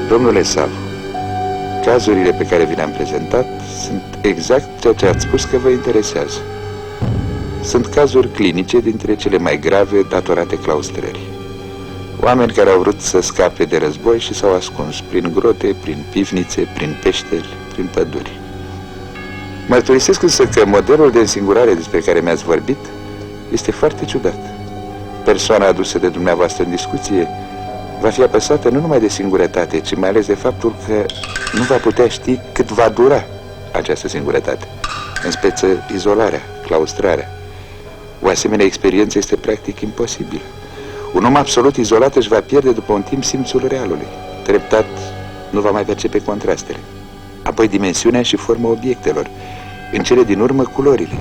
Domnule Savu, cazurile pe care vi le-am prezentat sunt exact ceea ce ați spus că vă interesează. Sunt cazuri clinice dintre cele mai grave datorate claustrării. Oameni care au vrut să scape de război și s-au ascuns prin grote, prin pivnițe, prin peșteri, prin păduri. Mărturisesc însă că modelul de însingurare despre care mi-ați vorbit este foarte ciudat. Persoana adusă de dumneavoastră în discuție va fi apăsată nu numai de singurătate, ci mai ales de faptul că nu va putea ști cât va dura această singurătate. În speță, izolarea, claustrarea. O asemenea experiență este practic imposibilă. Un om absolut izolat își va pierde după un timp simțul realului. Treptat nu va mai percepe contrastele. Apoi dimensiunea și forma obiectelor. În cele din urmă, culorile.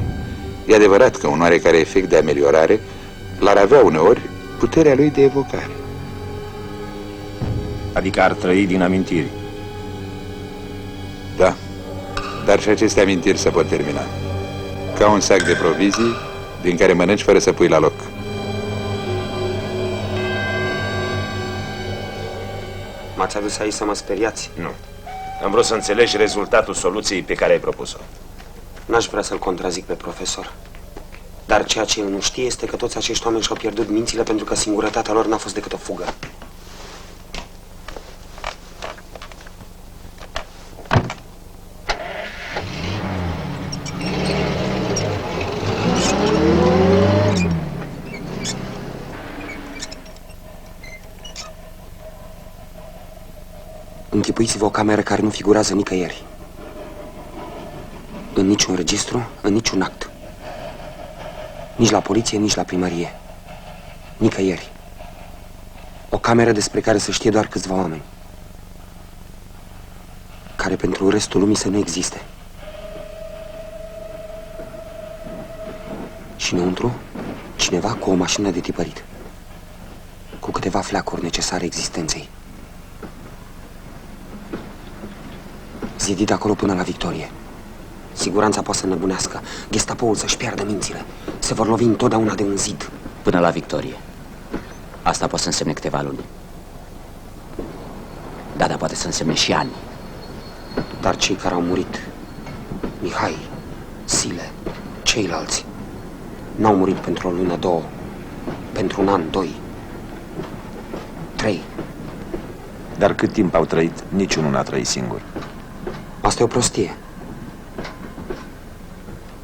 E adevărat că un oarecare efect de ameliorare l-ar avea uneori puterea lui de evocare. Adică ar trăi din amintiri. Da, dar și aceste amintiri se pot termina. Ca un sac de provizii din care mănânci fără să pui la loc. M-ați adus aici să mă speriați? Nu. Am vrut să înțelegi rezultatul soluției pe care ai propus-o. N-aș vrea să-l contrazic pe profesor. Dar ceea ce el nu știe este că toți acești oameni și-au pierdut mințile pentru că singurătatea lor n-a fost decât o fugă. Închipuiți-vă o cameră care nu figurează nicăieri. În niciun registru, în niciun act. Nici la poliție, nici la primărie. Nicăieri. O cameră despre care să știe doar câțiva oameni. Care pentru restul lumii să nu existe. Și înăuntru, cineva cu o mașină de tipărit. Cu câteva fleacuri necesare existenței. Zidit acolo până la victorie. Siguranța poate să nebunească, Gestapoul să-și piardă mințile. Se vor lovi întotdeauna de un zid. Până la victorie. Asta poate să însemne câteva luni. Da, dar poate să însemne și ani. Dar cei care au murit, Mihai, Sile, ceilalți, n-au murit pentru o lună, două, pentru un an, doi, 3. Dar cât timp au trăit, niciunul n-a trăit singur. Asta e o prostie.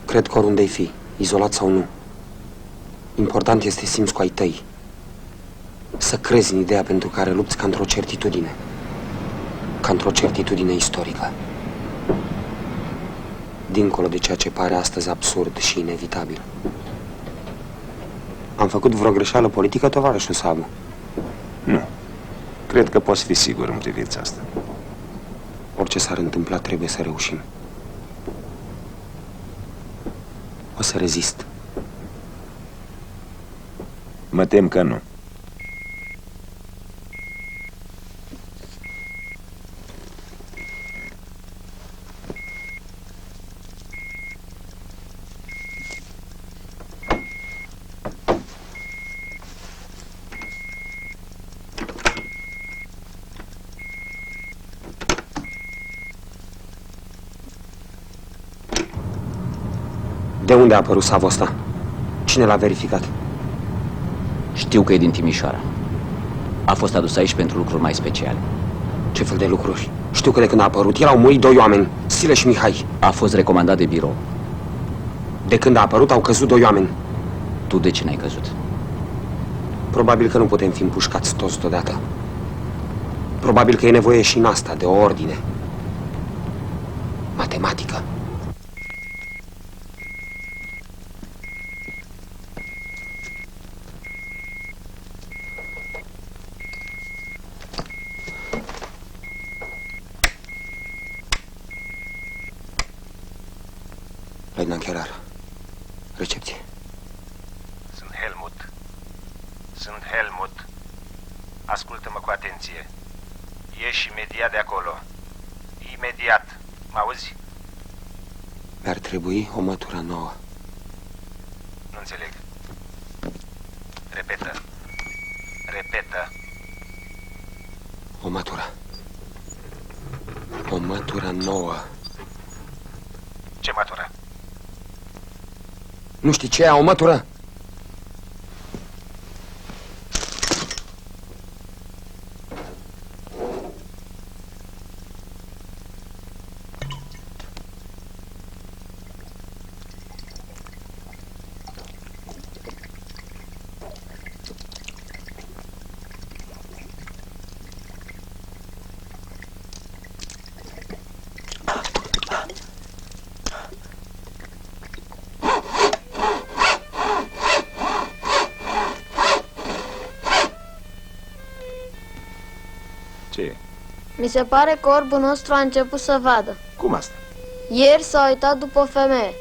Cred că oriunde-i fi, izolat sau nu, important este să simți cu ai tăi, să crezi în ideea pentru care lupți ca într-o certitudine, ca într-o certitudine istorică. Dincolo de ceea ce pare astăzi absurd și inevitabil. Am făcut vreo greșeală politică, tovarășul Sabu? Nu. Cred că poți fi sigur în privința asta. Orice s-ar întâmpla, trebuie să reușim. O să rezist. Mă tem că nu. De unde a apărut savul ăsta? Cine l-a verificat? Știu că e din Timișoara. A fost adus aici pentru lucruri mai speciale. Ce fel de lucruri? Știu că de când a apărut, el au murit 2 oameni, Sile și Mihai. A fost recomandat de birou. De când a apărut, au căzut 2 oameni. Tu de ce n-ai căzut? Probabil că nu putem fi împușcați toți deodată. Probabil că e nevoie și în asta de o ordine. Matematică. Leutnant Cherar, recepție. Sunt Helmut. Sunt Helmut. Ascultă-mă cu atenție. Ieși imediat de acolo. Imediat. Mă auzi? Mi-ar trebui o mătură nouă. Nu înțeleg. Repetă. Repetă. O mătură. O mătură nouă. Ce mătură? Nu știi ce e o mătură? Mi se pare că orbul nostru a început să vadă. Cum asta? Ieri s-a uitat după o femeie.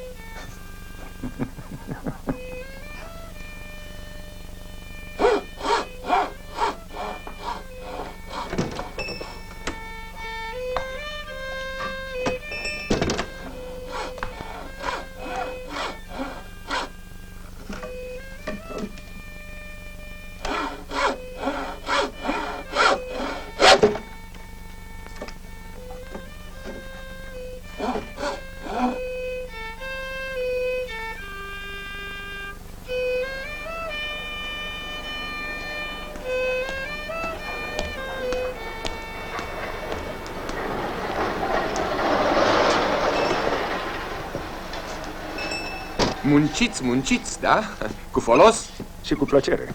Munciți, da? Cu folos? Și cu plăcere.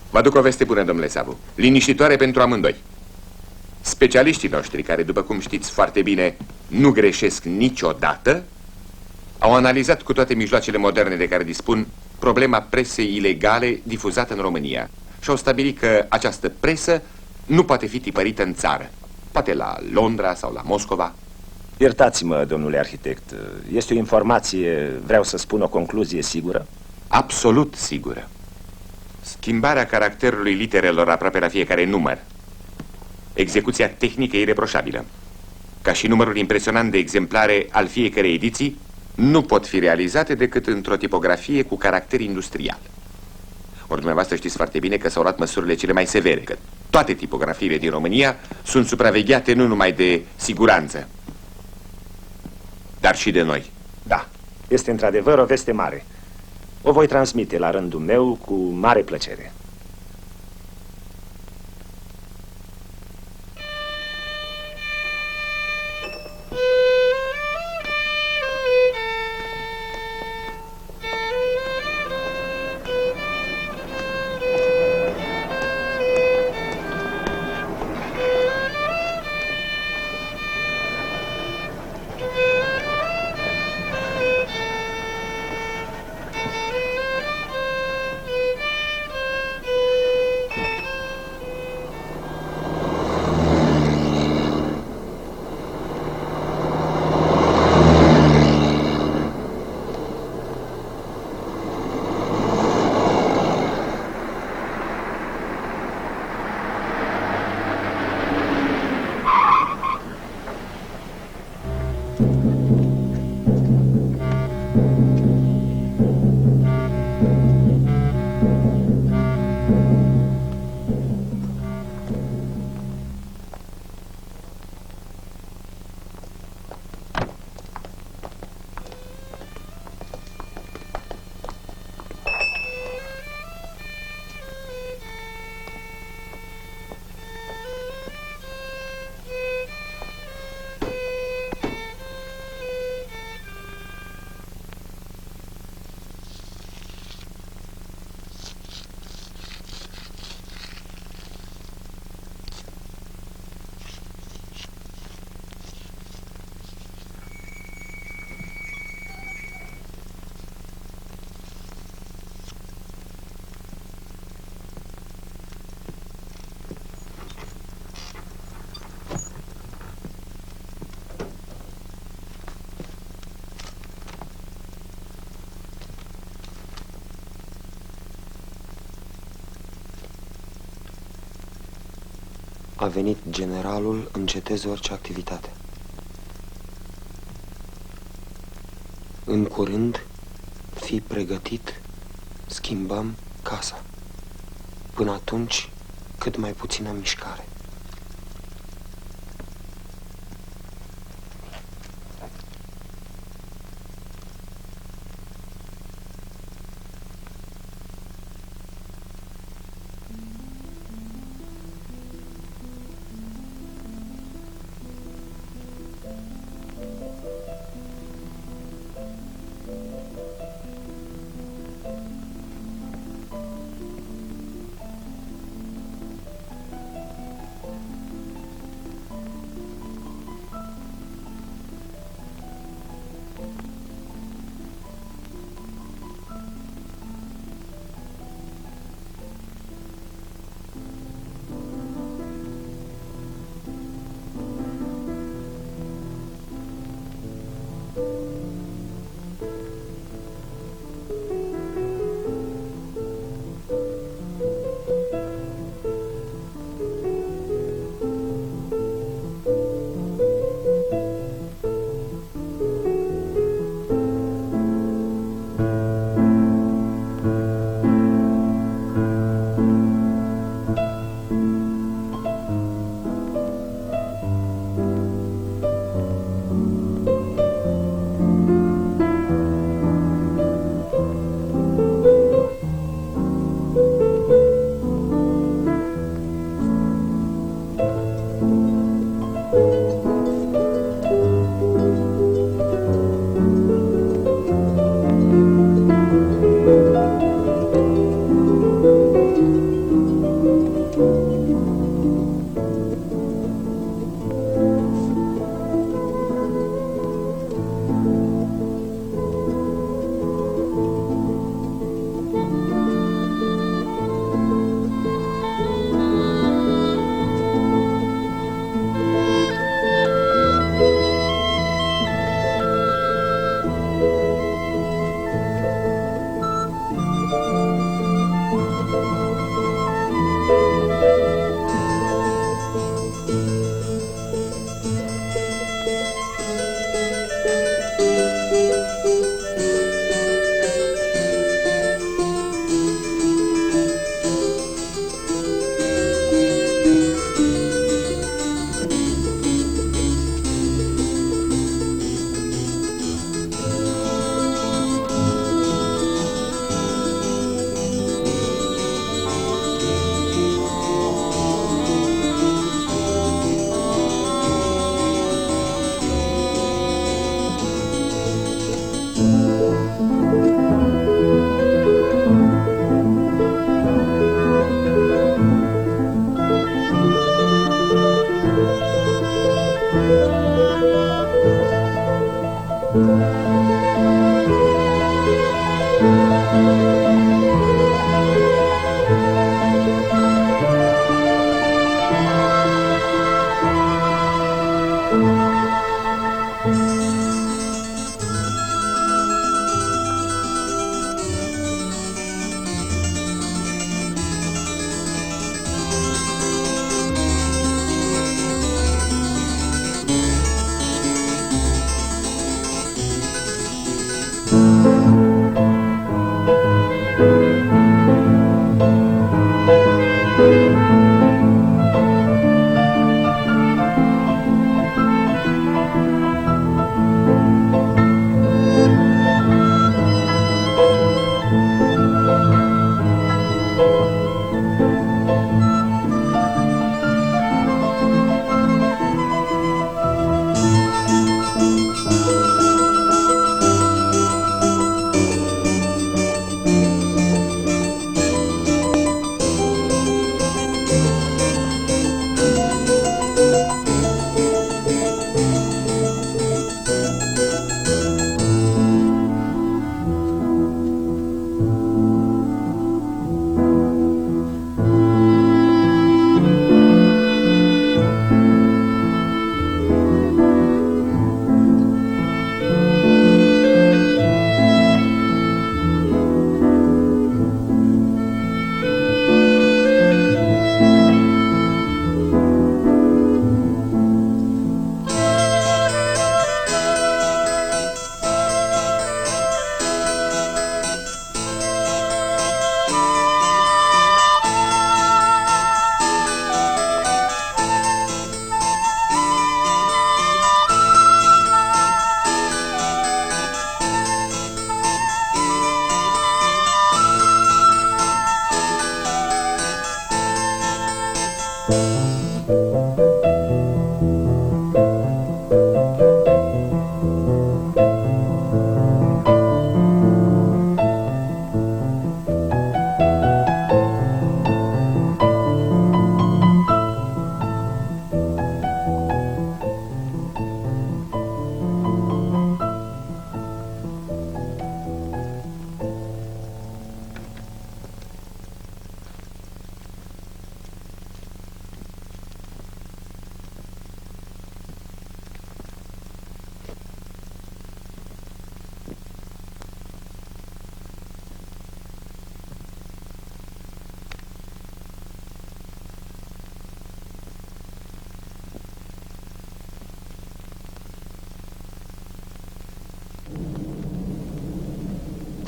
Vă aduc o veste bună, domnule Savu. Liniștitoare pentru amândoi. Specialiștii noștri, care, după cum știți foarte bine, nu greșesc niciodată, au analizat cu toate mijloacele moderne de care dispun problema presei ilegale difuzată în România și au stabilit că această presă nu poate fi tipărită în țară. Poate la Londra sau la Moscova. Iertați-mă, domnule arhitect, este o informație, vreau să spun, o concluzie sigură? Absolut sigură. Schimbarea caracterului literelor aproape la fiecare număr. Execuția tehnică ireproșabilă. ca și numărul impresionant de exemplare al fiecărei ediții, nu pot fi realizate decât într-o tipografie cu caracter industrial. Ori dumneavoastră știți foarte bine că s-au luat măsurile cele mai severe, că toate tipografiile din România sunt supravegheate nu numai de siguranță, dar și de noi. Da, este într-adevăr o veste mare. O voi transmite la rândul meu cu mare plăcere. A venit generalul, înceteze orice activitate. În curând, fii pregătit, schimbăm casa. Până atunci, cât mai puțină mișcare.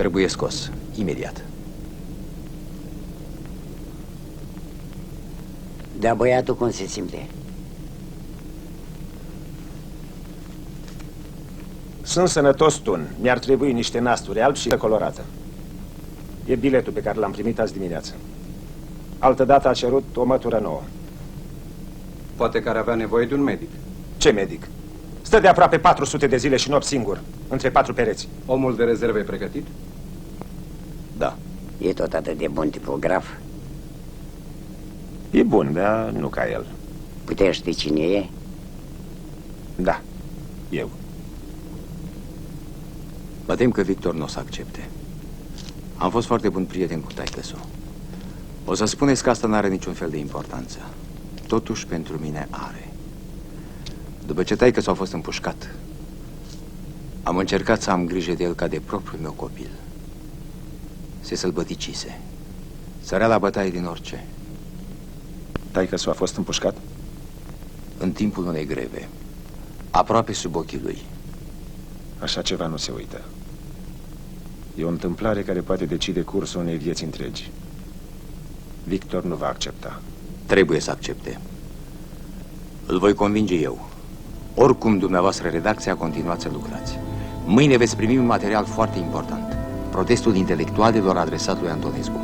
Trebuie scos, imediat. Dar băiatul cum se simte? Sunt sănătos, Tun. Mi-ar trebui niște nasturi albi și colorată. E biletul pe care l-am primit azi dimineață. Altădată a cerut o mătură nouă. Poate că ar avea nevoie de un medic. Ce medic? Stă de aproape 400 de zile și nopți singur, între 4 pereți. Omul de rezervă e pregătit? Da. E tot atât de bun tipograf? E bun, dar nu ca el. Puteți ști cine e? Da, eu. Mă tem că Victor nu o să accepte. Am fost foarte bun prieten cu taică-su. O să spuneți că asta n-are niciun fel de importanță. Totuși, pentru mine are. După ce taică-su a fost împușcat, am încercat să am grijă de el ca de propriul meu copil. Se sălbăticise. Sărea la bătaie din orice. Taică-su a fost împușcat? În timpul unei greve, aproape sub ochii lui. Așa ceva nu se uită. E o întâmplare care poate decide cursul unei vieți întregi. Victor nu va accepta. Trebuie să accepte. Îl voi convinge eu. Oricum, dumneavoastră, redacția, continuați să lucrați. Mâine veți primi un material foarte important. Protestul intelectualilor adresat lui Antonescu.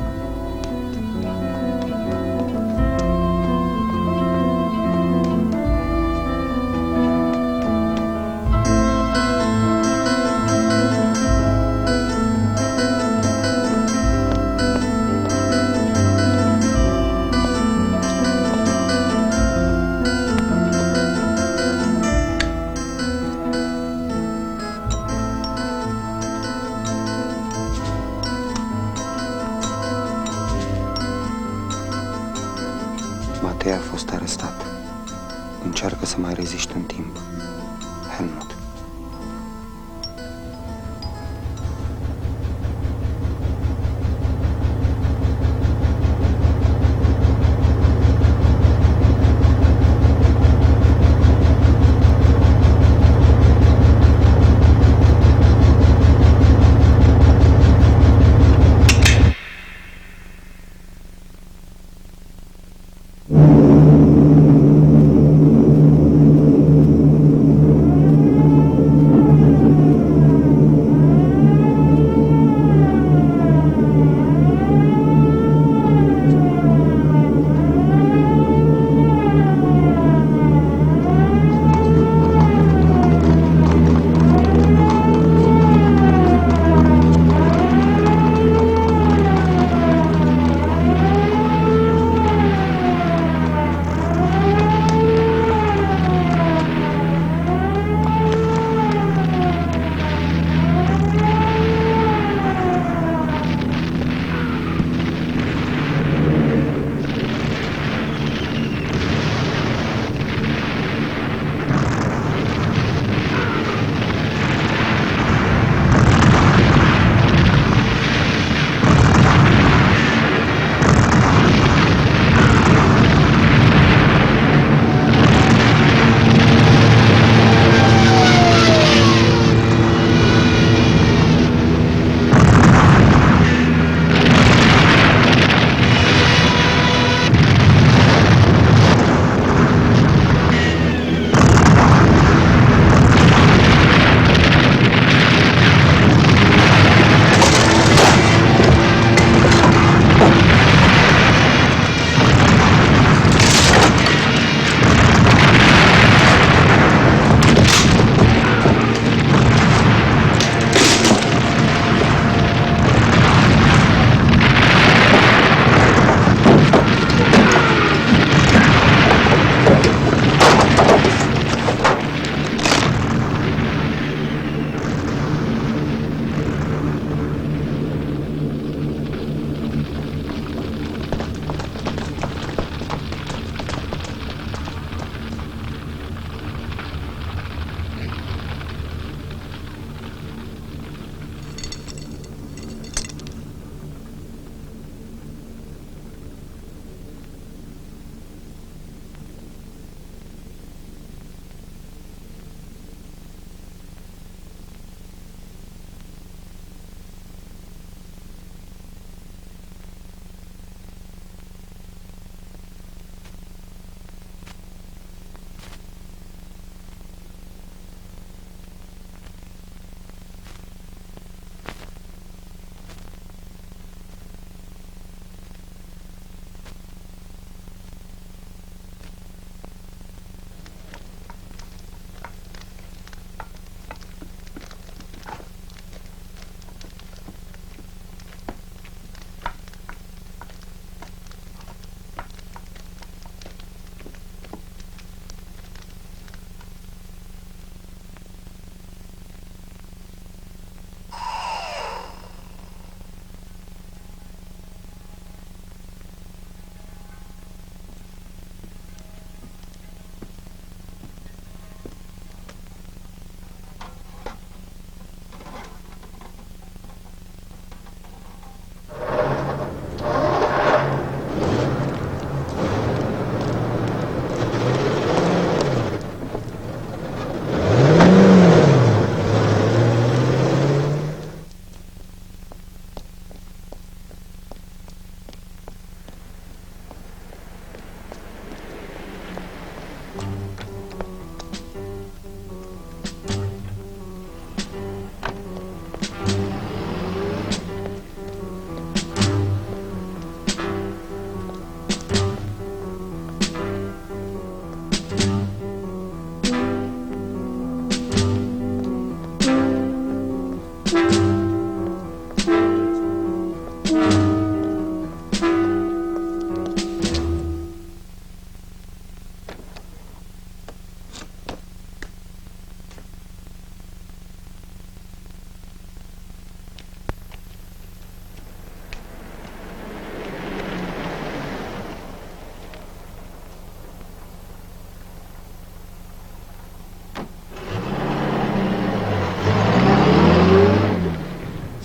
arestat. Încearcă să mai reziști un timp. Helmut.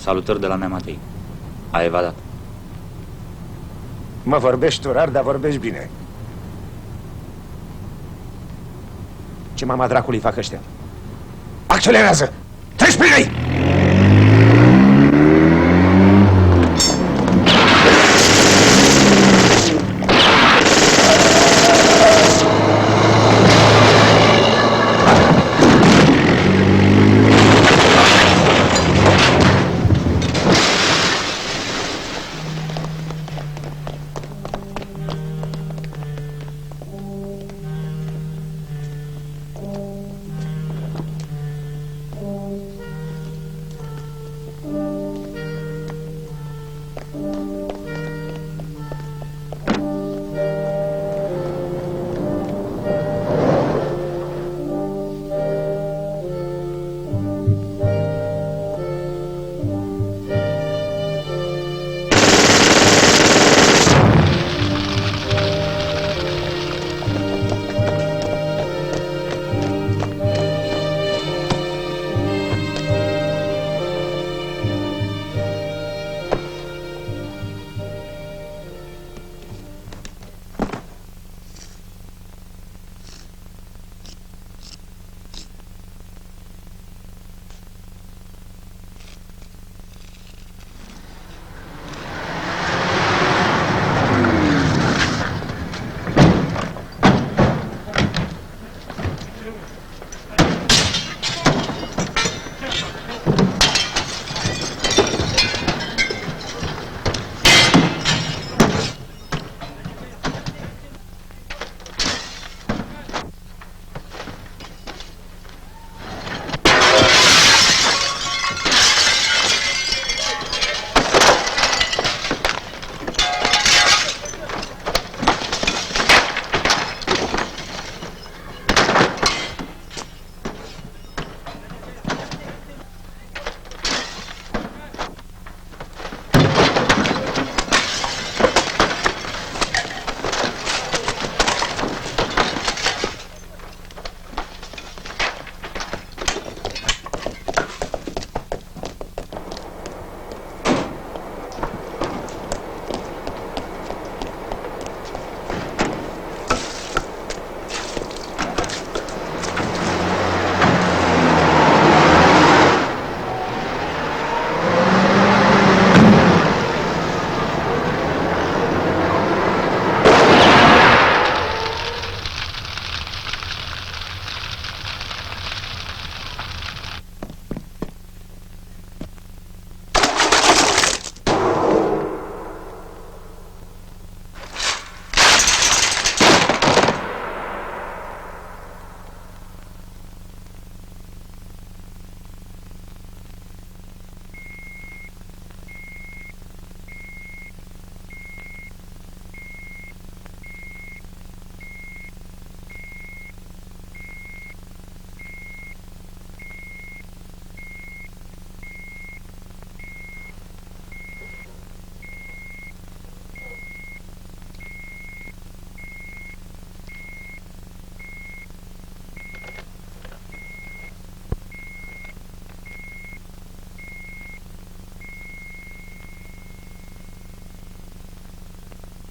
Salutări de la mea, Matei. Ai evadat. Mă vorbești tu rar, dar vorbești bine. Ce mama dracului fac ăștia? Accelerează! Treci prin ei!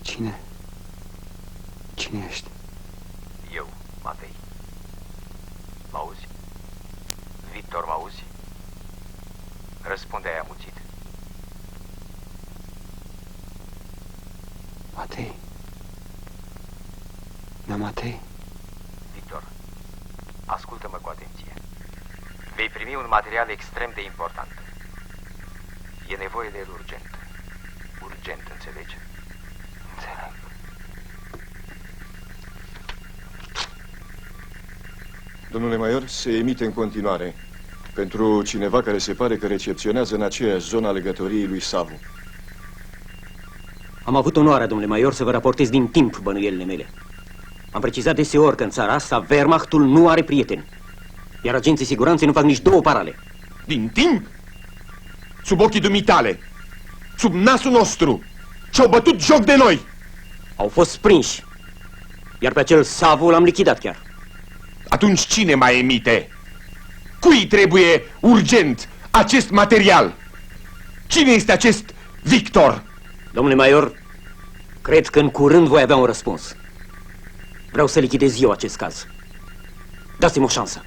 Cine? Cine ești? Eu, Matei. M-auzi? Victor, m-auzi? Răspunde, ai amuțit. Matei? Da, Matei? Victor, ascultă-mă cu atenție. Vei primi un material extrem de important. E nevoie de el urgent. Urgent, înțelegi? Înțeleg. Domnule Maior, se emite în continuare pentru cineva care se pare că recepționează în aceeași zonă a legătoriei lui Savu. Am avut onoarea, domnule Maior, să vă raportez din timp bănuielile mele. Am precizat deseori că în țara asta Wehrmachtul nu are prieteni, iar agenții siguranței nu fac nici două parale. Din timp? Sub ochii dumitale, sub nasul nostru, și-au bătut joc de noi. Au fost prinși, iar pe acel Savu l-am lichidat chiar. Atunci cine mai emite? Cui trebuie urgent acest material? Cine este acest Victor? Domnule Major, cred că în curând voi avea un răspuns. Vreau să lichidez eu acest caz. Dați-mi o șansă.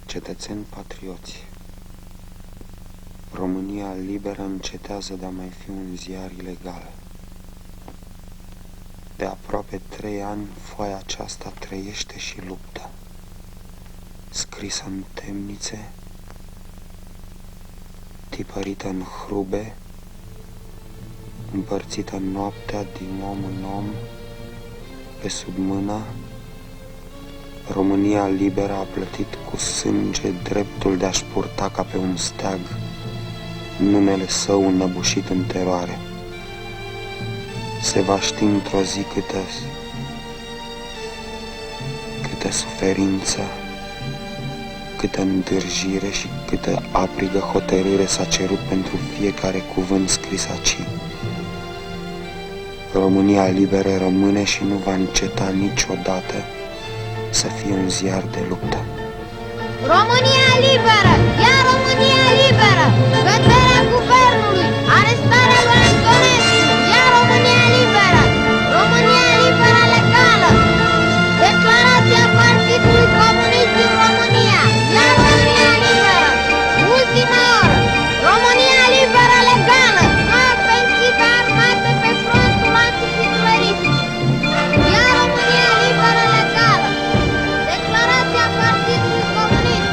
Cetățeni patrioți, România liberă încetează de a mai fi un ziar ilegal. De aproape 3 ani, foaia aceasta trăiește și luptă. Scrisă în temnițe, tipărită în hrube, împărțită noaptea din om în om, pe sub mână, România liberă a plătit cu sânge dreptul de a-și purta ca pe un steag numele său înnăbușit în teroare. Se va ști într-o zi câtă suferință, câtă îndârjire și câtă aprigă hotărâre s-a cerut pentru fiecare cuvânt scris aici. România liberă rămâne și nu va înceta niciodată să fie un ziar de luptă. România liberă! Ia România liberă! Căderea guvernului! Arestarea lui Antonescu! Ia România liberă! România liberă legală! Declarația Partidului Comunist din România! Ia România liberă! Ultima oră! România liberă legală! Ofensivă armată pe frontul antihitlerist! Ia România liberă legală! Declarația Partidului Comunist!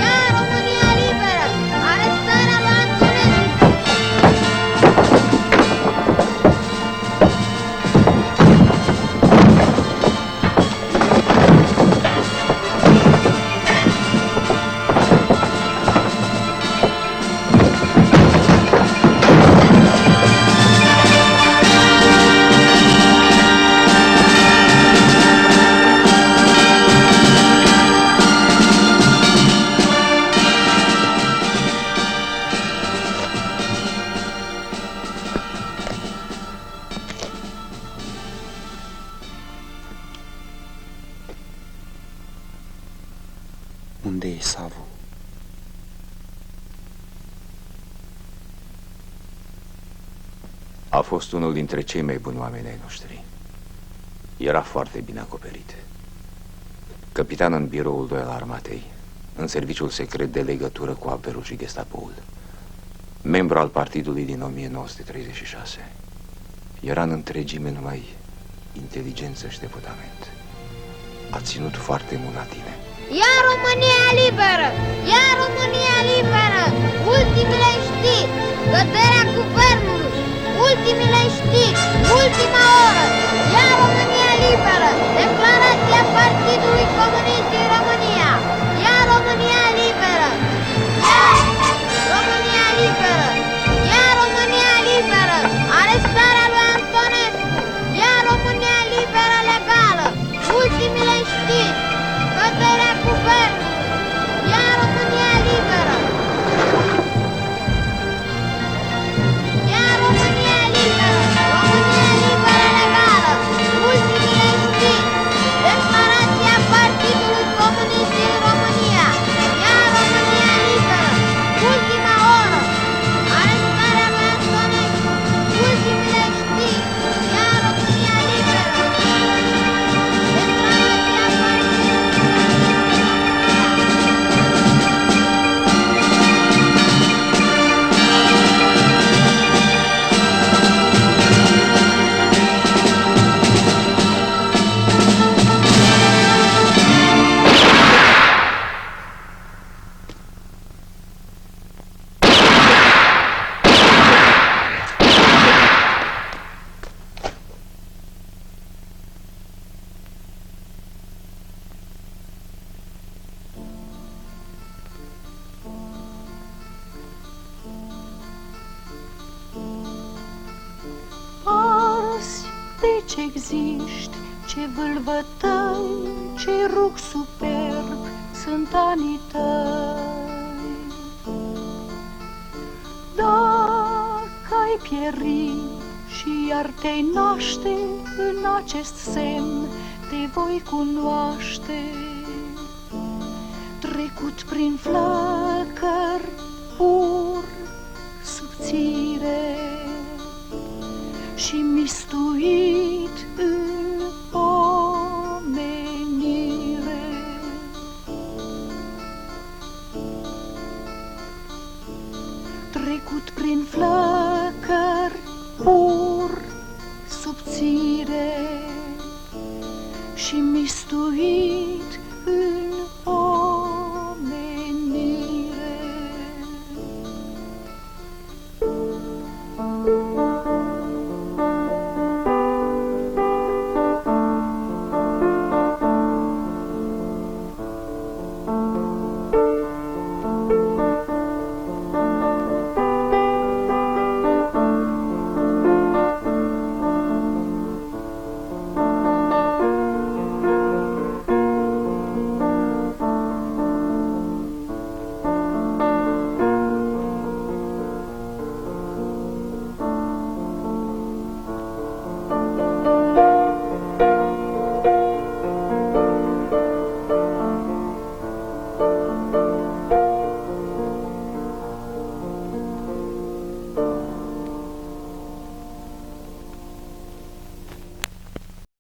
Ia România liberă! Arestarea lui Antonescu! Unde e Savu? A fost unul dintre cei mai buni oameni ai noștri. Era foarte bine acoperit. Capitan în biroul 2 al armatei, în serviciul secret de legătură cu Abwerul și Gestapoul. Membru al partidului din 1936. Era în întregime numai inteligență și devotament. A ținut foarte mult la tine. Ia România liberă! Ia România liberă! Ultimile știri! Căderea guvernului! Ultimile știri! Ultima oră! Ia România liberă! Declarația Partidului Comunist din România! Ia România liberă! Ia România liberă! Ia România liberă! Arestarea lui Antonescu! existi, ce vâlvătăi, ce rug superb sunt anii tăi. Dacă ai pieri și iar te-ai naște în acest semn, te voi cunoaște. Trecut prin flăcări pur subțire și mistuit în omenire. Trecut prin flăcări pur subțire și mistuit